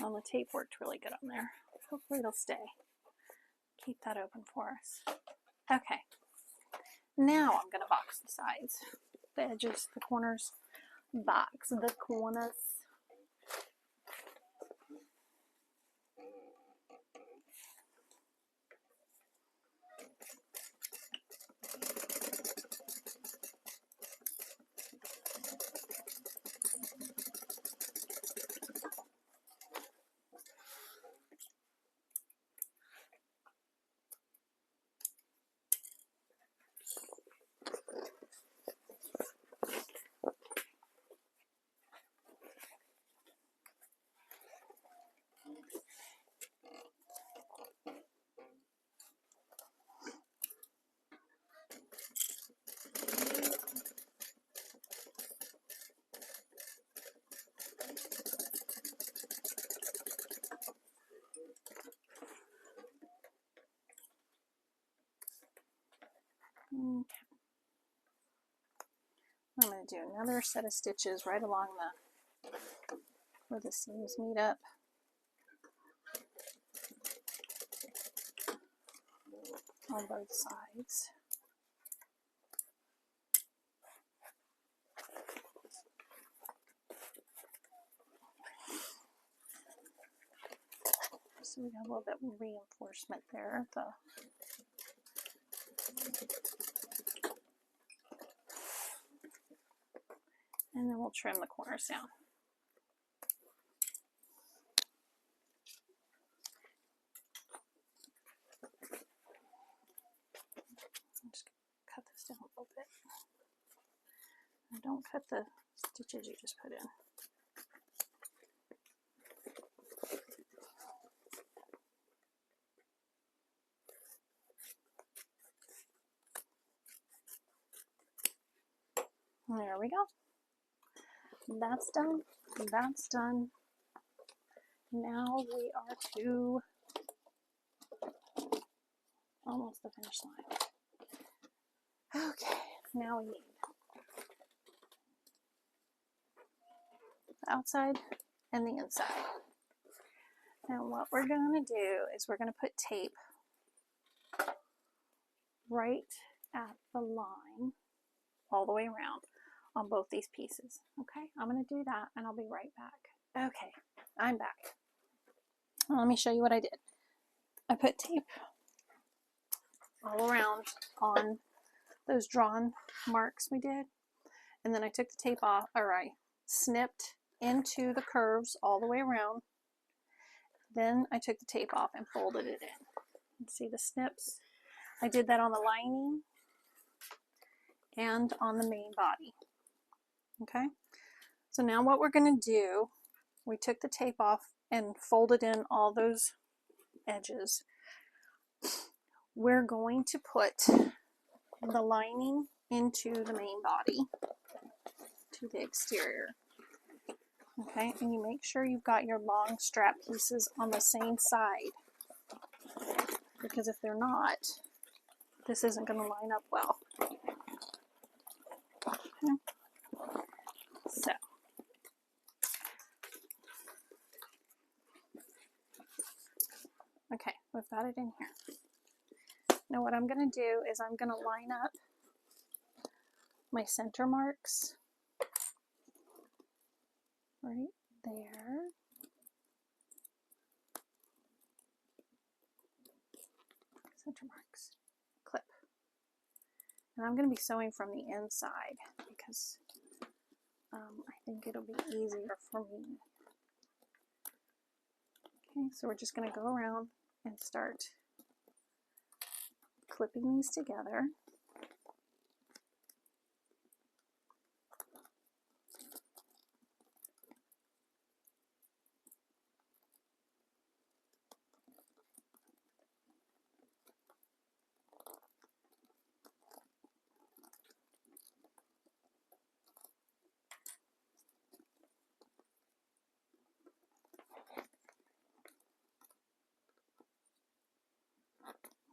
Well, the tape worked really good on there. Hopefully it'll stay. Keep that open for us. Okay. Now I'm going to box the sides. The edges, the corners. Box the corners. Okay. I'm going to do another set of stitches right along where the seams meet up. On both sides. So we got a little bit of reinforcement there. And then we'll trim the corners down. I'm just going to cut this down a little bit. And don't cut the stitches you just put in. There we go. That's done. That's done. Now we are to almost the finish line. Okay, now we need the outside and the inside. Now what we're going to do is we're going to put tape right at the line all the way around on both these pieces. Okay, I'm going to do that and I'll be right back. Okay, I'm back. Well, let me show you what I did. I put tape all around on those drawn marks we did, and then I took the tape off, or I snipped into the curves all the way around. Then I took the tape off and folded it in. See the snips? I did that on the lining and on the main body. Okay, so now what we're going to do, we took the tape off and folded in all those edges, we're going to put the lining into the main body, to the exterior. Okay, and you make sure you've got your long strap pieces on the same side, because if they're not, this isn't going to line up well. Okay. So, okay, we've got it in here. Now what I'm going to do is I'm going to line up my center marks right there. Center marks, clip. And I'm going to be sewing from the inside because I think it'll be easier for me. Okay, so we're just going to go around and start clipping these together.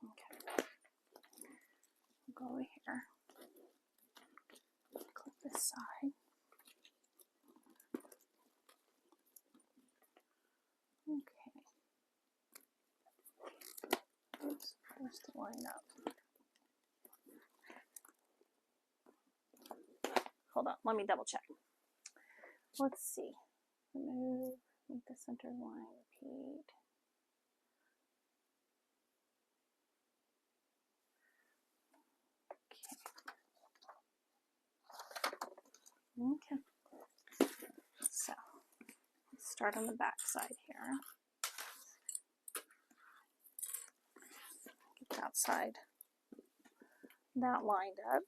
Okay, go over here, clip this side. Okay. Oops, where's the line up? Hold on, let me double check. Let's see. Remove, make the center line, repeat. Okay. So, let's start on the back side here. Get that side, that lined up.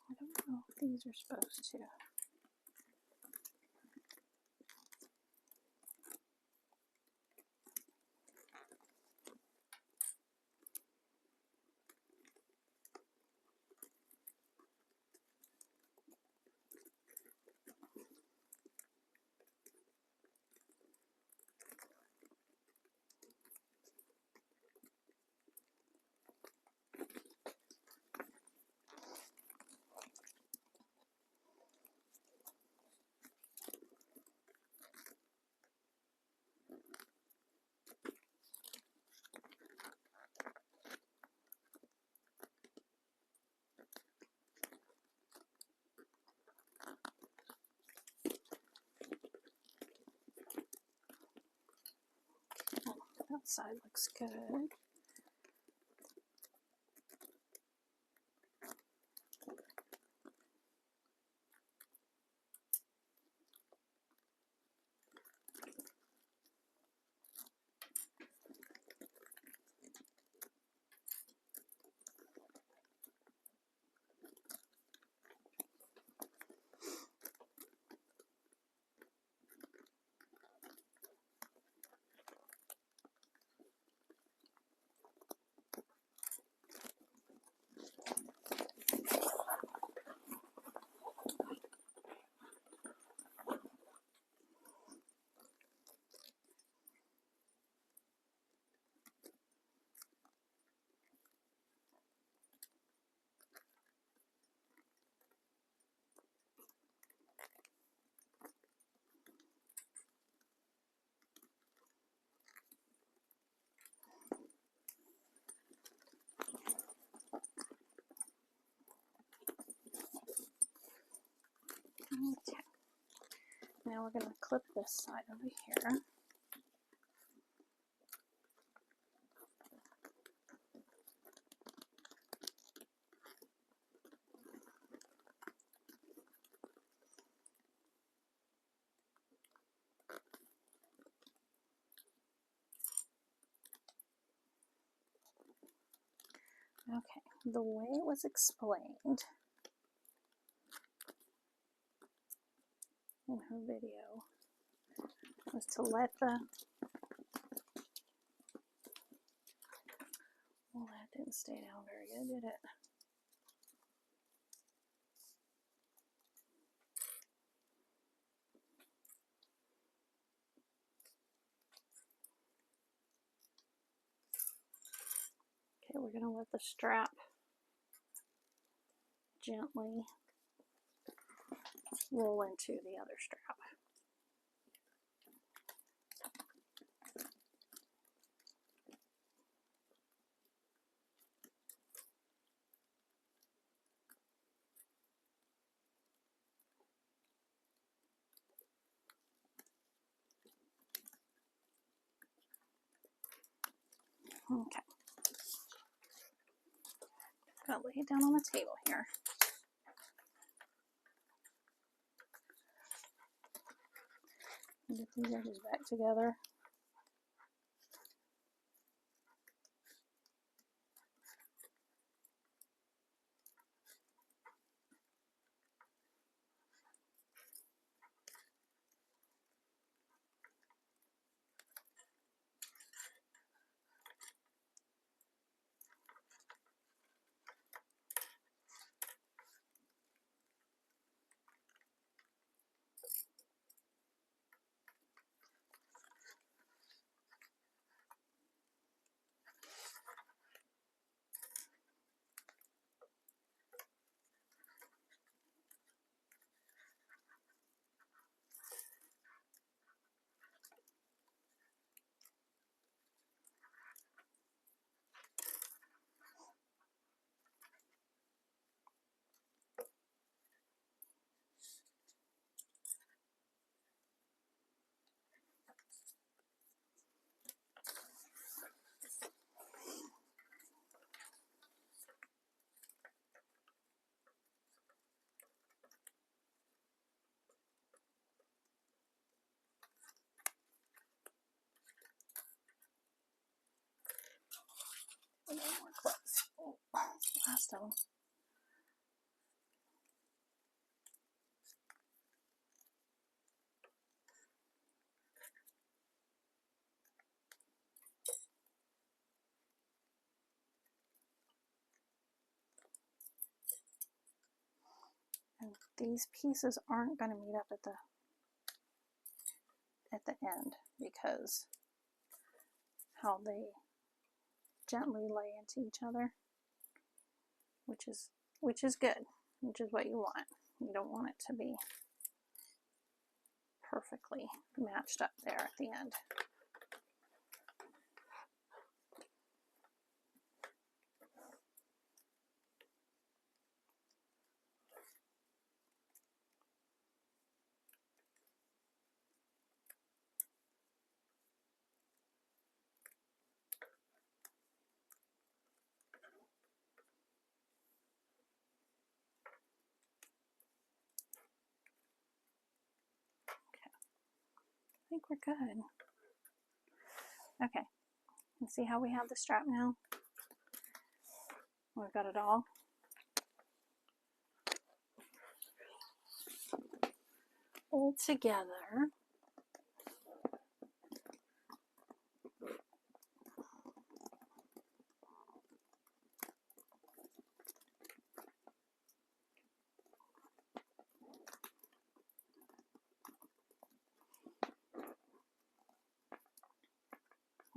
I don't know if these are supposed to. That side looks good. Okay. Now we're going to clip this side over here. Okay, the way it was explained in her video was to let the, well, that didn't stay down very good, did it? Okay, we're going to let the strap gently roll into the other strap. Okay. Gonna lay it down on the table here. Get these edges back together. A little more close. Oh, last of them. And these pieces aren't going to meet up at the end because how they gently lay into each other, which is good, which is what you want. You don't want it to be perfectly matched up there at the end. I think we're good. Okay, and see how we have the strap now? We've got it all. All together.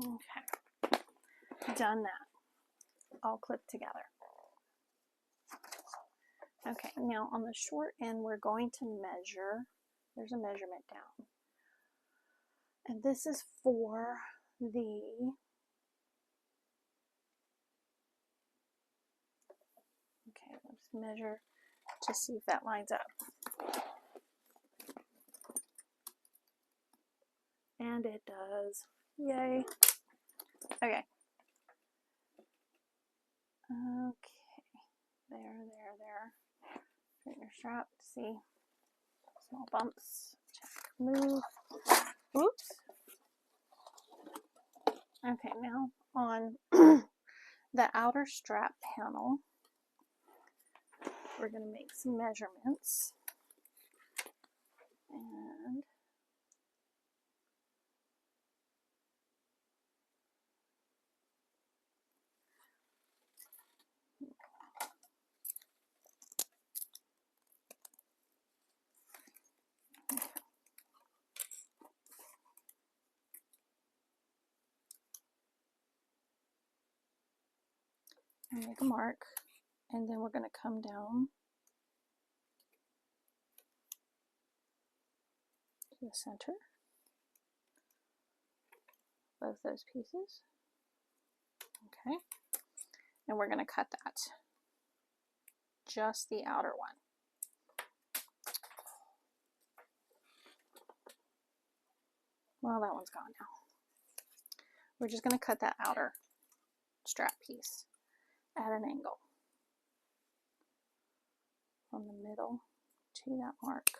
Okay, done that. All clipped together. Okay, now on the short end, we're going to measure. There's a measurement down. And this is for the okay, let's measure to see if that lines up. And it does. Yay. Okay. Okay. There. Straighten your strap to see small bumps. Check. Move. Oops. Okay, now on the outer strap panel, we're going to make some measurements. And make a mark, and then we're going to come down to the center, both those pieces. Okay, and we're going to cut that, just the outer one. Well, that one's gone now. We're just going to cut that outer strap piece at an angle from the middle to that mark,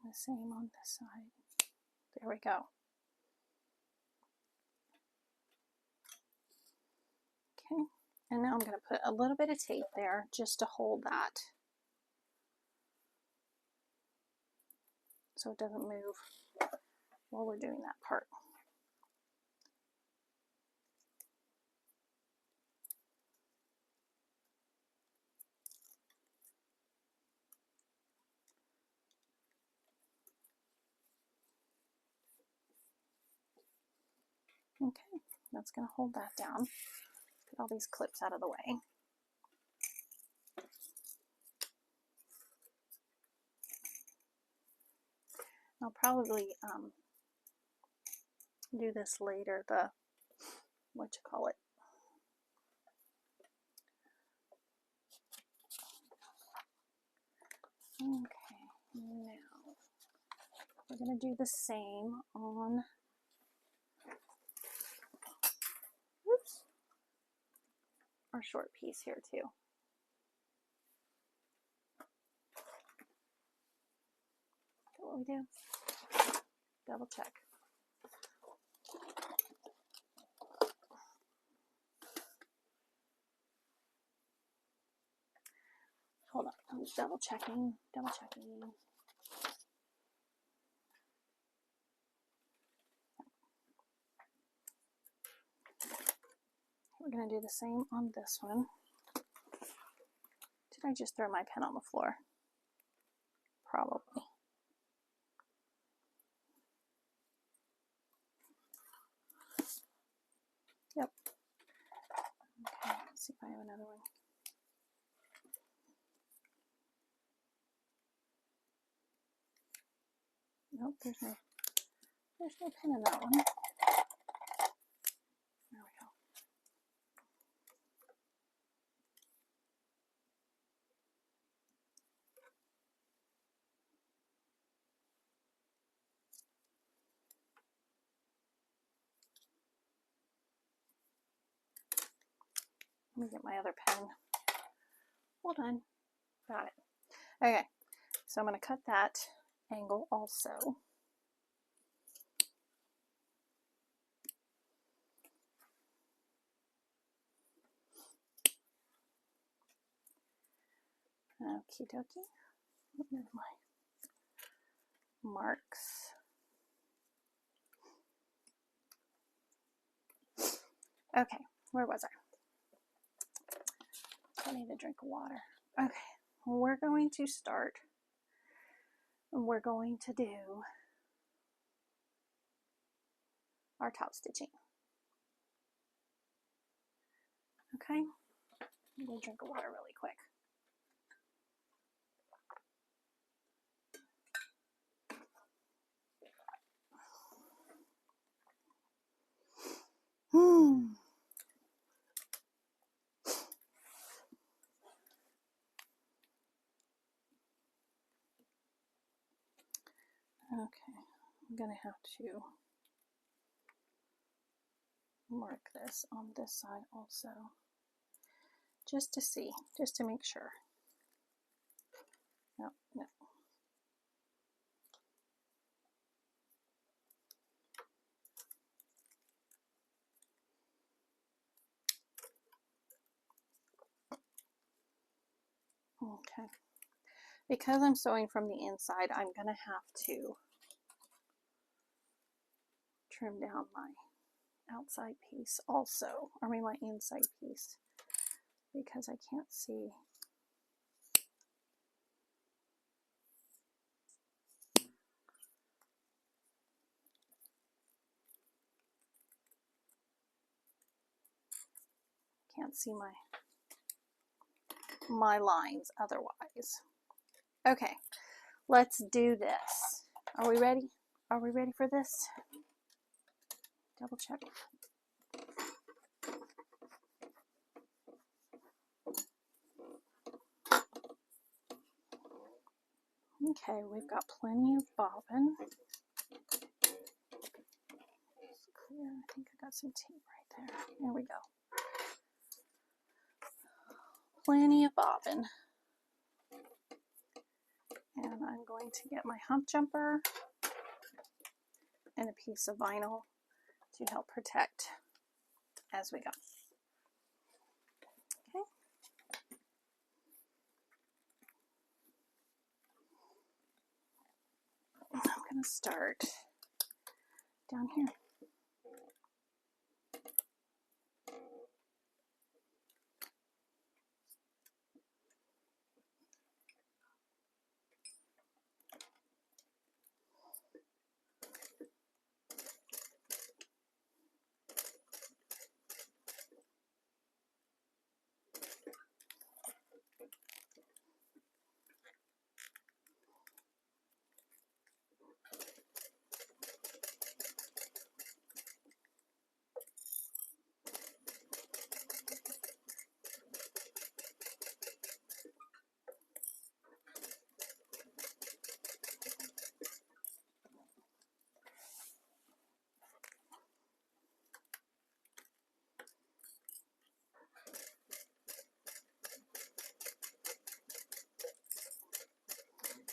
and the same on this side. There we go. Okay, and now I'm going to put a little bit of tape there just to hold that so it doesn't move while we're doing that part. Okay, that's going to hold that down. Get all these clips out of the way. I'll probably do this later, the, what you call it? Okay, now we're going to do the same on, oops, our short piece here too. What we do? Double check. Hold on, I'm double checking, double checking. We're going to do the same on this one. Did I just throw my pen on the floor? Probably. Yep. Okay, let's see if I have another one. Nope, there's no pen in that one. There we go. Let me get my other pen. Hold on. Got it. Okay, so I'm going to cut that angle also. Okie dokie. Here's my marks. Okay, where was I? I need a drink of water. Okay, we're going to start. We're going to do our top stitching. Okay, I'm going to drink of water really quick. Okay, I'm going to have to mark this on this side also, just to see, just to make sure. No, no. Okay. Because I'm sewing from the inside, I'm going to have to trim down my outside piece also, I mean my inside piece, because I can't see. Can't see my lines otherwise. Okay, let's do this. Are we ready? Are we ready for this? Double check. Okay, we've got plenty of bobbin. It's clear. I think I got some tape right there. There we go. Plenty of bobbin. And I'm going to get my hump jumper and a piece of vinyl to help protect as we go. Okay. I'm going to start down here.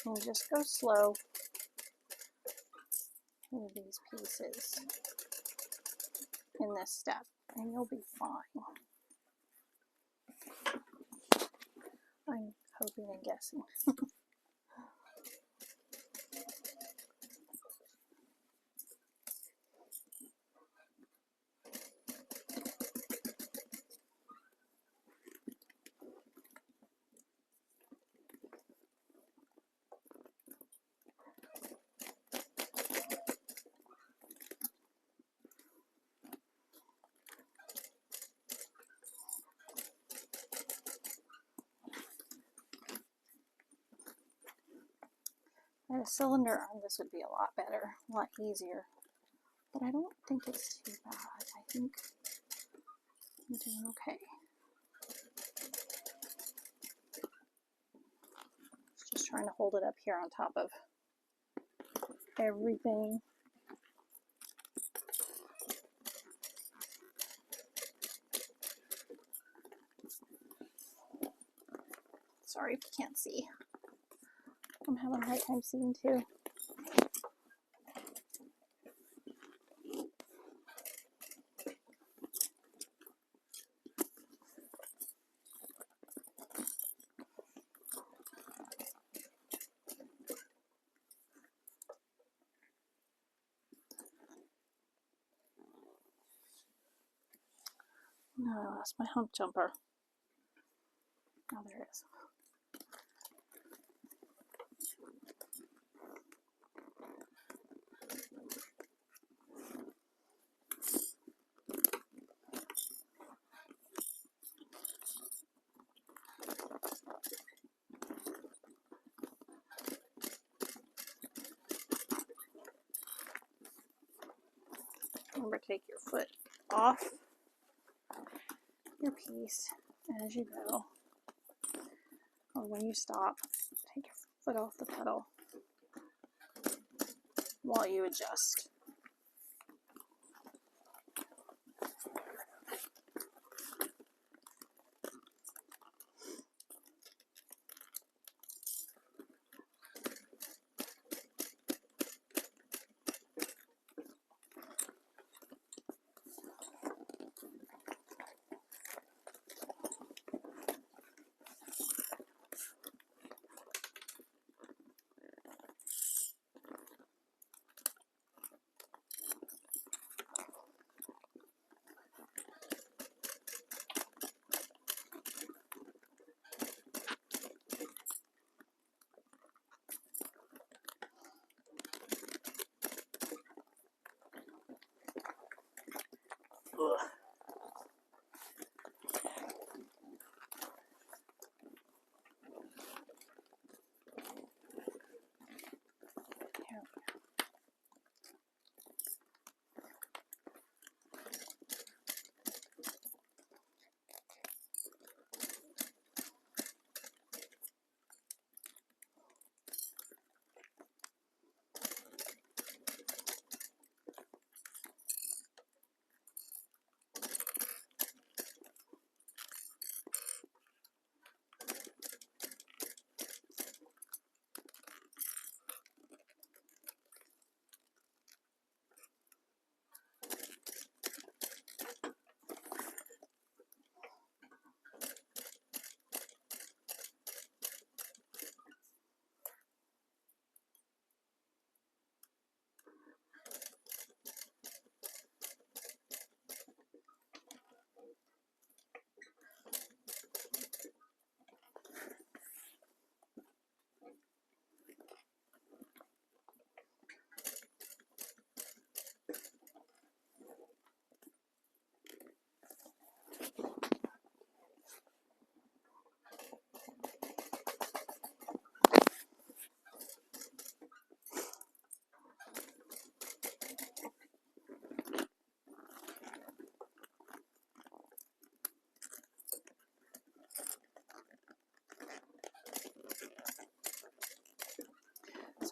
And just go slow with these pieces in this step, and you'll be fine. I'm hoping and guessing. If I had a cylinder arm, this would be a lot better, a lot easier. But I don't think it's too bad. I think I'm doing okay. Just trying to hold it up here on top of everything. Sorry if you can't see. I'm having a hard time seeing too. No, I lost my hump jumper. Oh, there it is. Remember, take your foot off your piece as you go, or when you stop, take your foot off the pedal while you adjust.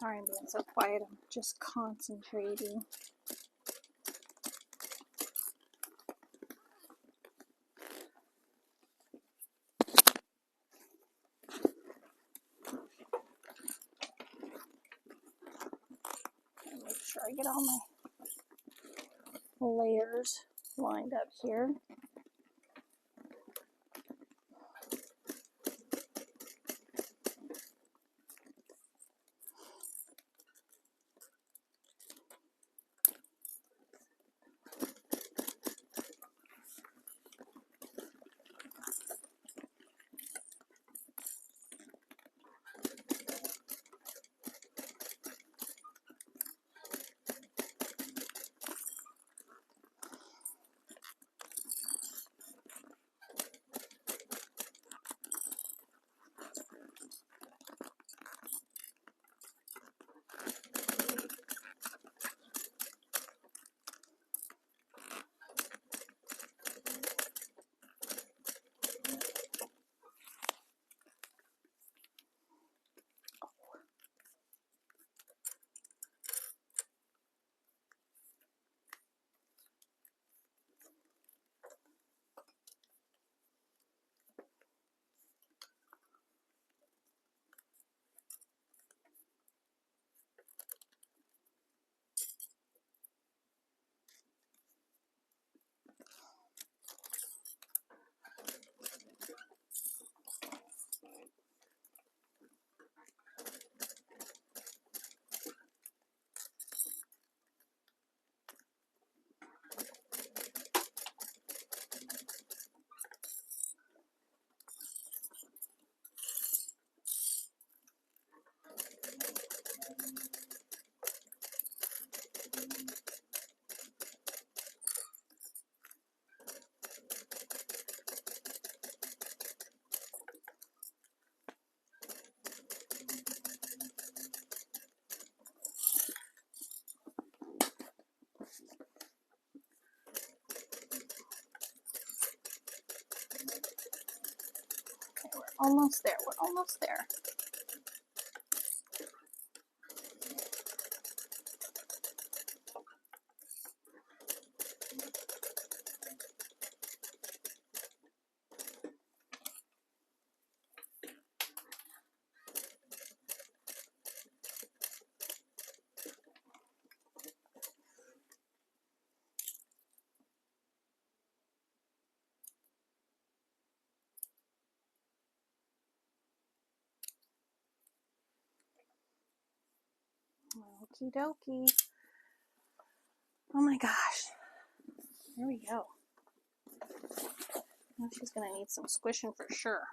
Sorry I'm being so quiet. I'm just concentrating. Make sure I get all my layers lined up here. Almost there. We're almost there. Okie dokie. Oh my gosh. There we go. Now she's going to need some squishing for sure.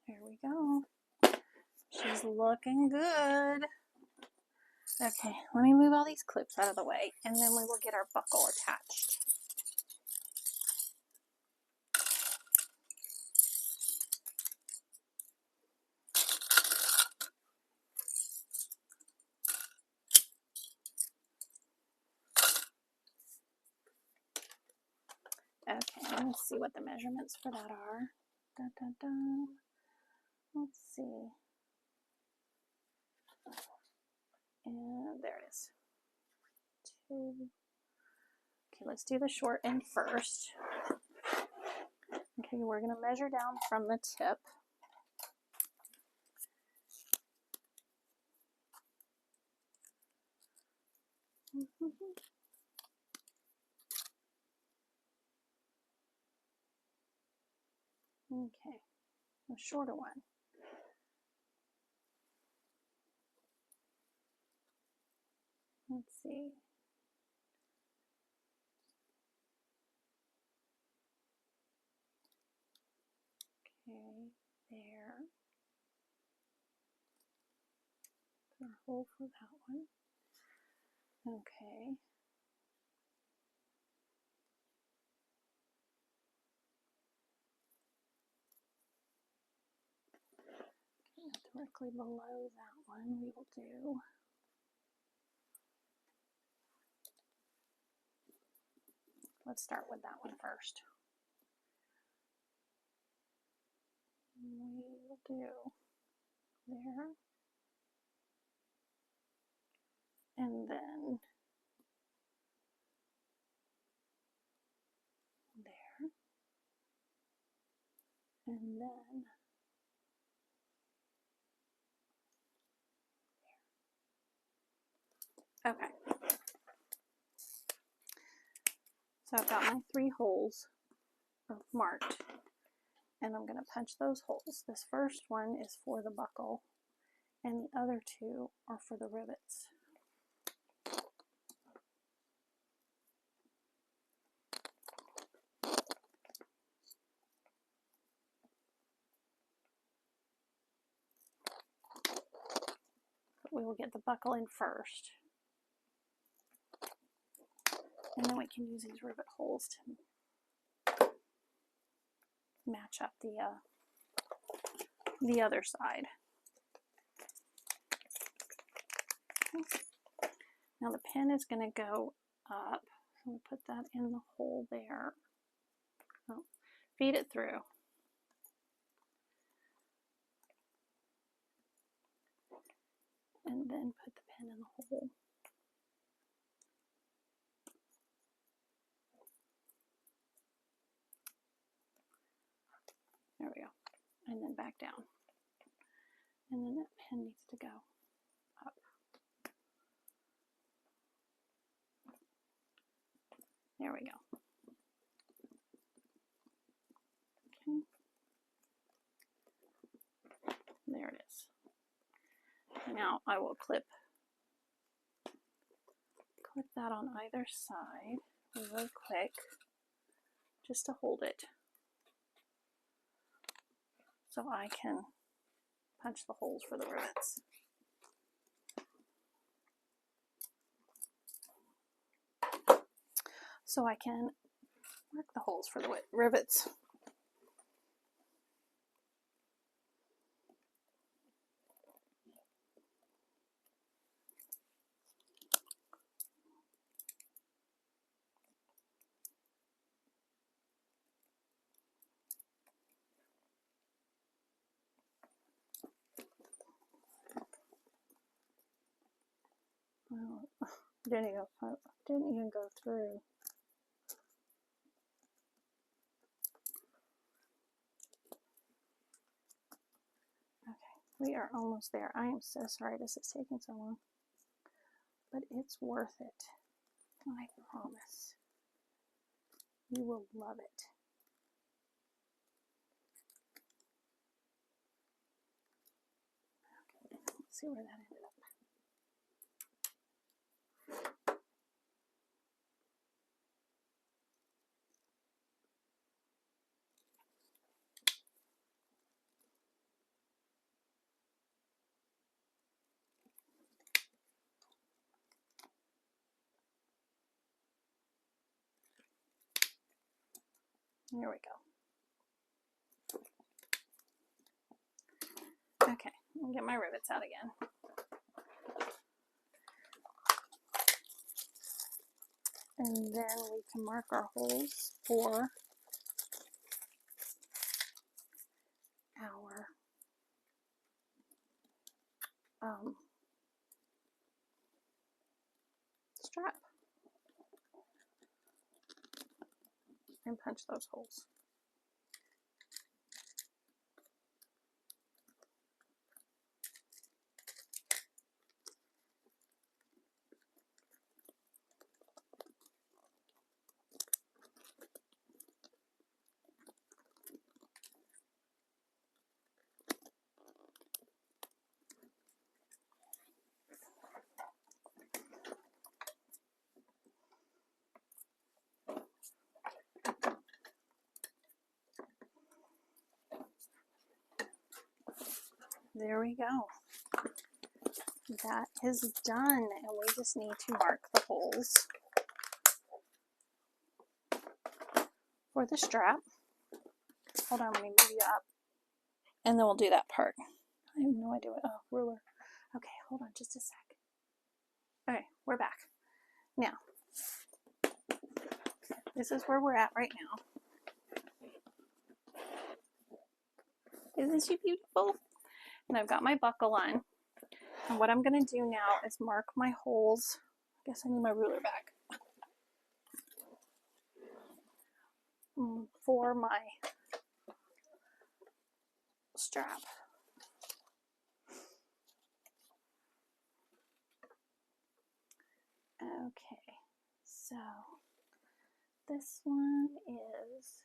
There we go. She's looking good. Okay, let me move all these clips out of the way, and then we will get our buckle attached. Okay, let me see what the measurements for that are. Da, da, da. Let's see. And there it is. 2. Okay, let's do the short end first. Okay, we're going to measure down from the tip. Okay, the shorter one. Let's see. Okay, there. Put a hole for that one. Okay. directly below that one, we will do let's start with that one first. We will do there, and then there, and then there. Okay. So I've got my 3 holes marked, and I'm going to punch those holes. This first one is for the buckle, and the other 2 are for the rivets. But we will get the buckle in first, and then we can use these rivet holes to match up the other side. Okay. Now the pin is going to go up, so we'll put that in the hole there. Oh, feed it through. And then put the pin in the hole. There we go. And then back down. And then that pin needs to go up. There we go. Okay. There it is. Now I will clip that on either side real quick, just to hold it, so I can punch the holes for the rivets. So I can mark the holes for the rivets. Didn't even go through. Okay, we are almost there. I am so sorry this is taking so long, but it's worth it. I promise. You will love it. Okay, let's see where that ended up. Here we go. Okay, I'll get my rivets out again. And then we can mark our holes for our strap and punch those holes. There we go. That is done, and we just need to mark the holes for the strap. Hold on, let me move you up, and then we'll do that part. I have no idea what, oh, ruler. Okay, hold on just a sec. Okay, we're back. Now, this is where we're at right now. Isn't she beautiful? And I've got my buckle on. And what I'm going to do now is mark my holes. I guess I need my ruler back. For my strap. Okay, so this one is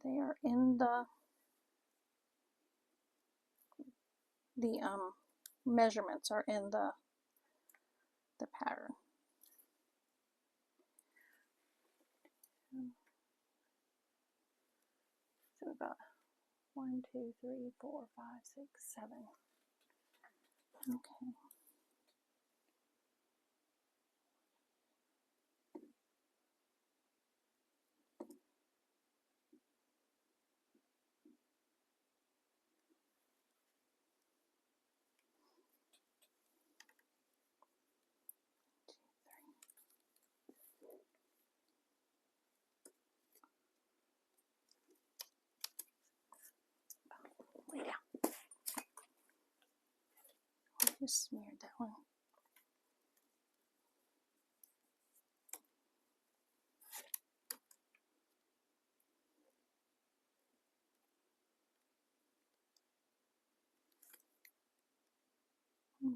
they are in the measurements are in the pattern. So we've got 1, 2, 3, 4, 5, 6, 7. Okay. Lay down. I just smeared that one. Okay.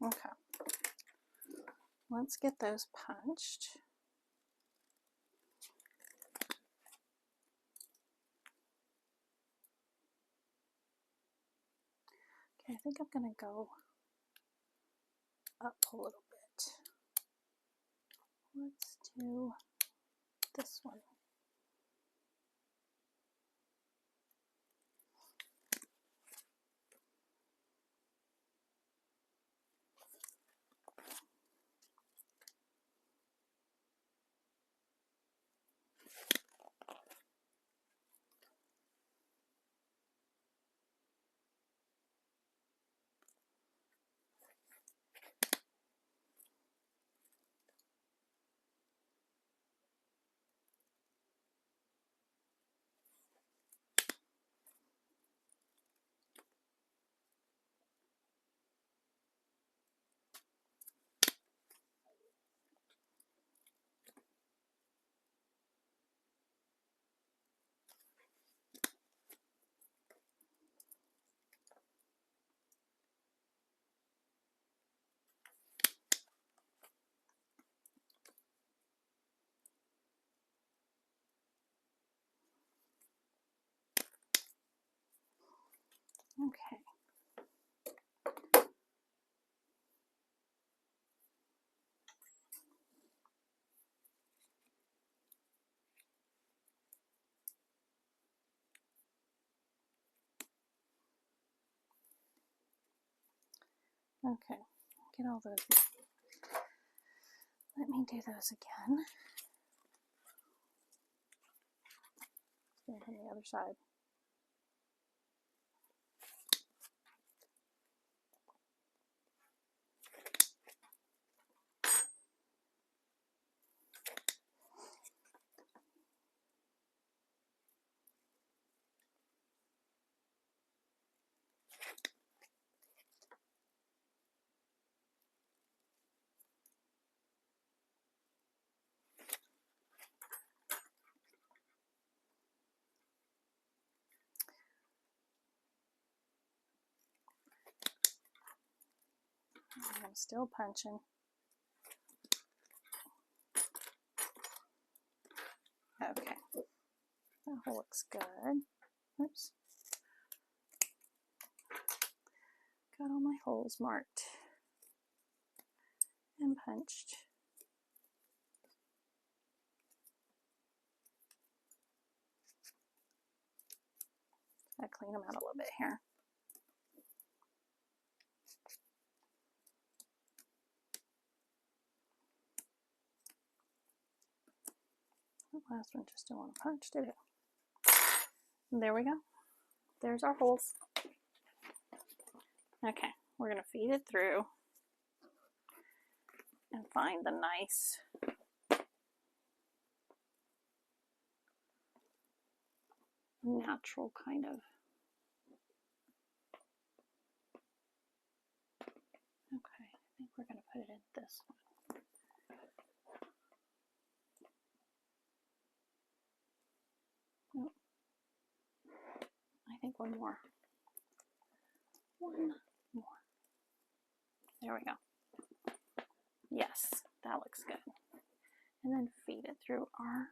Okay, let's get those punched. Okay, I think I'm gonna go up a little bit. Let's do this one. Okay. Okay, get all those. Let me do those again. Stand on the other side. I'm still punching. Okay, that looks good. Oops. Got all my holes marked and punched. I clean them out a little bit here. The last one just didn't want to punch, did it? And there we go. There's our holes. Okay, we're going to feed it through and find the nice natural kind of. Okay, I think we're going to put it in this one. Nope. I think one more. One more. There we go. Yes, that looks good. And then feed it through our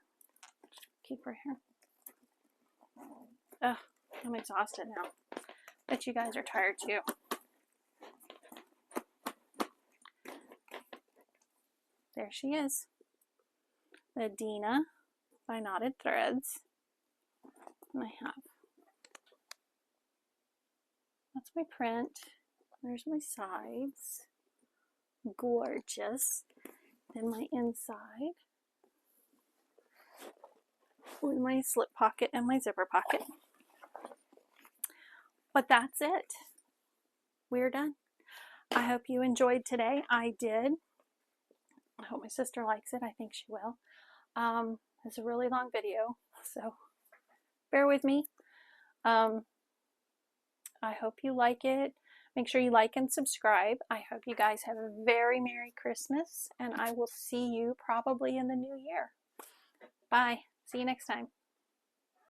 keeper here. Ugh, I'm exhausted now. Bet you guys are tired too. There she is. The Adena by Knotted Threads. And I have, that's my print. There's my sides. Gorgeous. Then my inside with my slip pocket and my zipper pocket. But that's it. We're done. I hope you enjoyed today. I did. I hope my sister likes it. I think she will. It's a really long video, so bear with me. I hope you like it. Make sure you like and subscribe. I hope you guys have a very Merry Christmas, and I will see you probably in the new year. Bye. See you next time.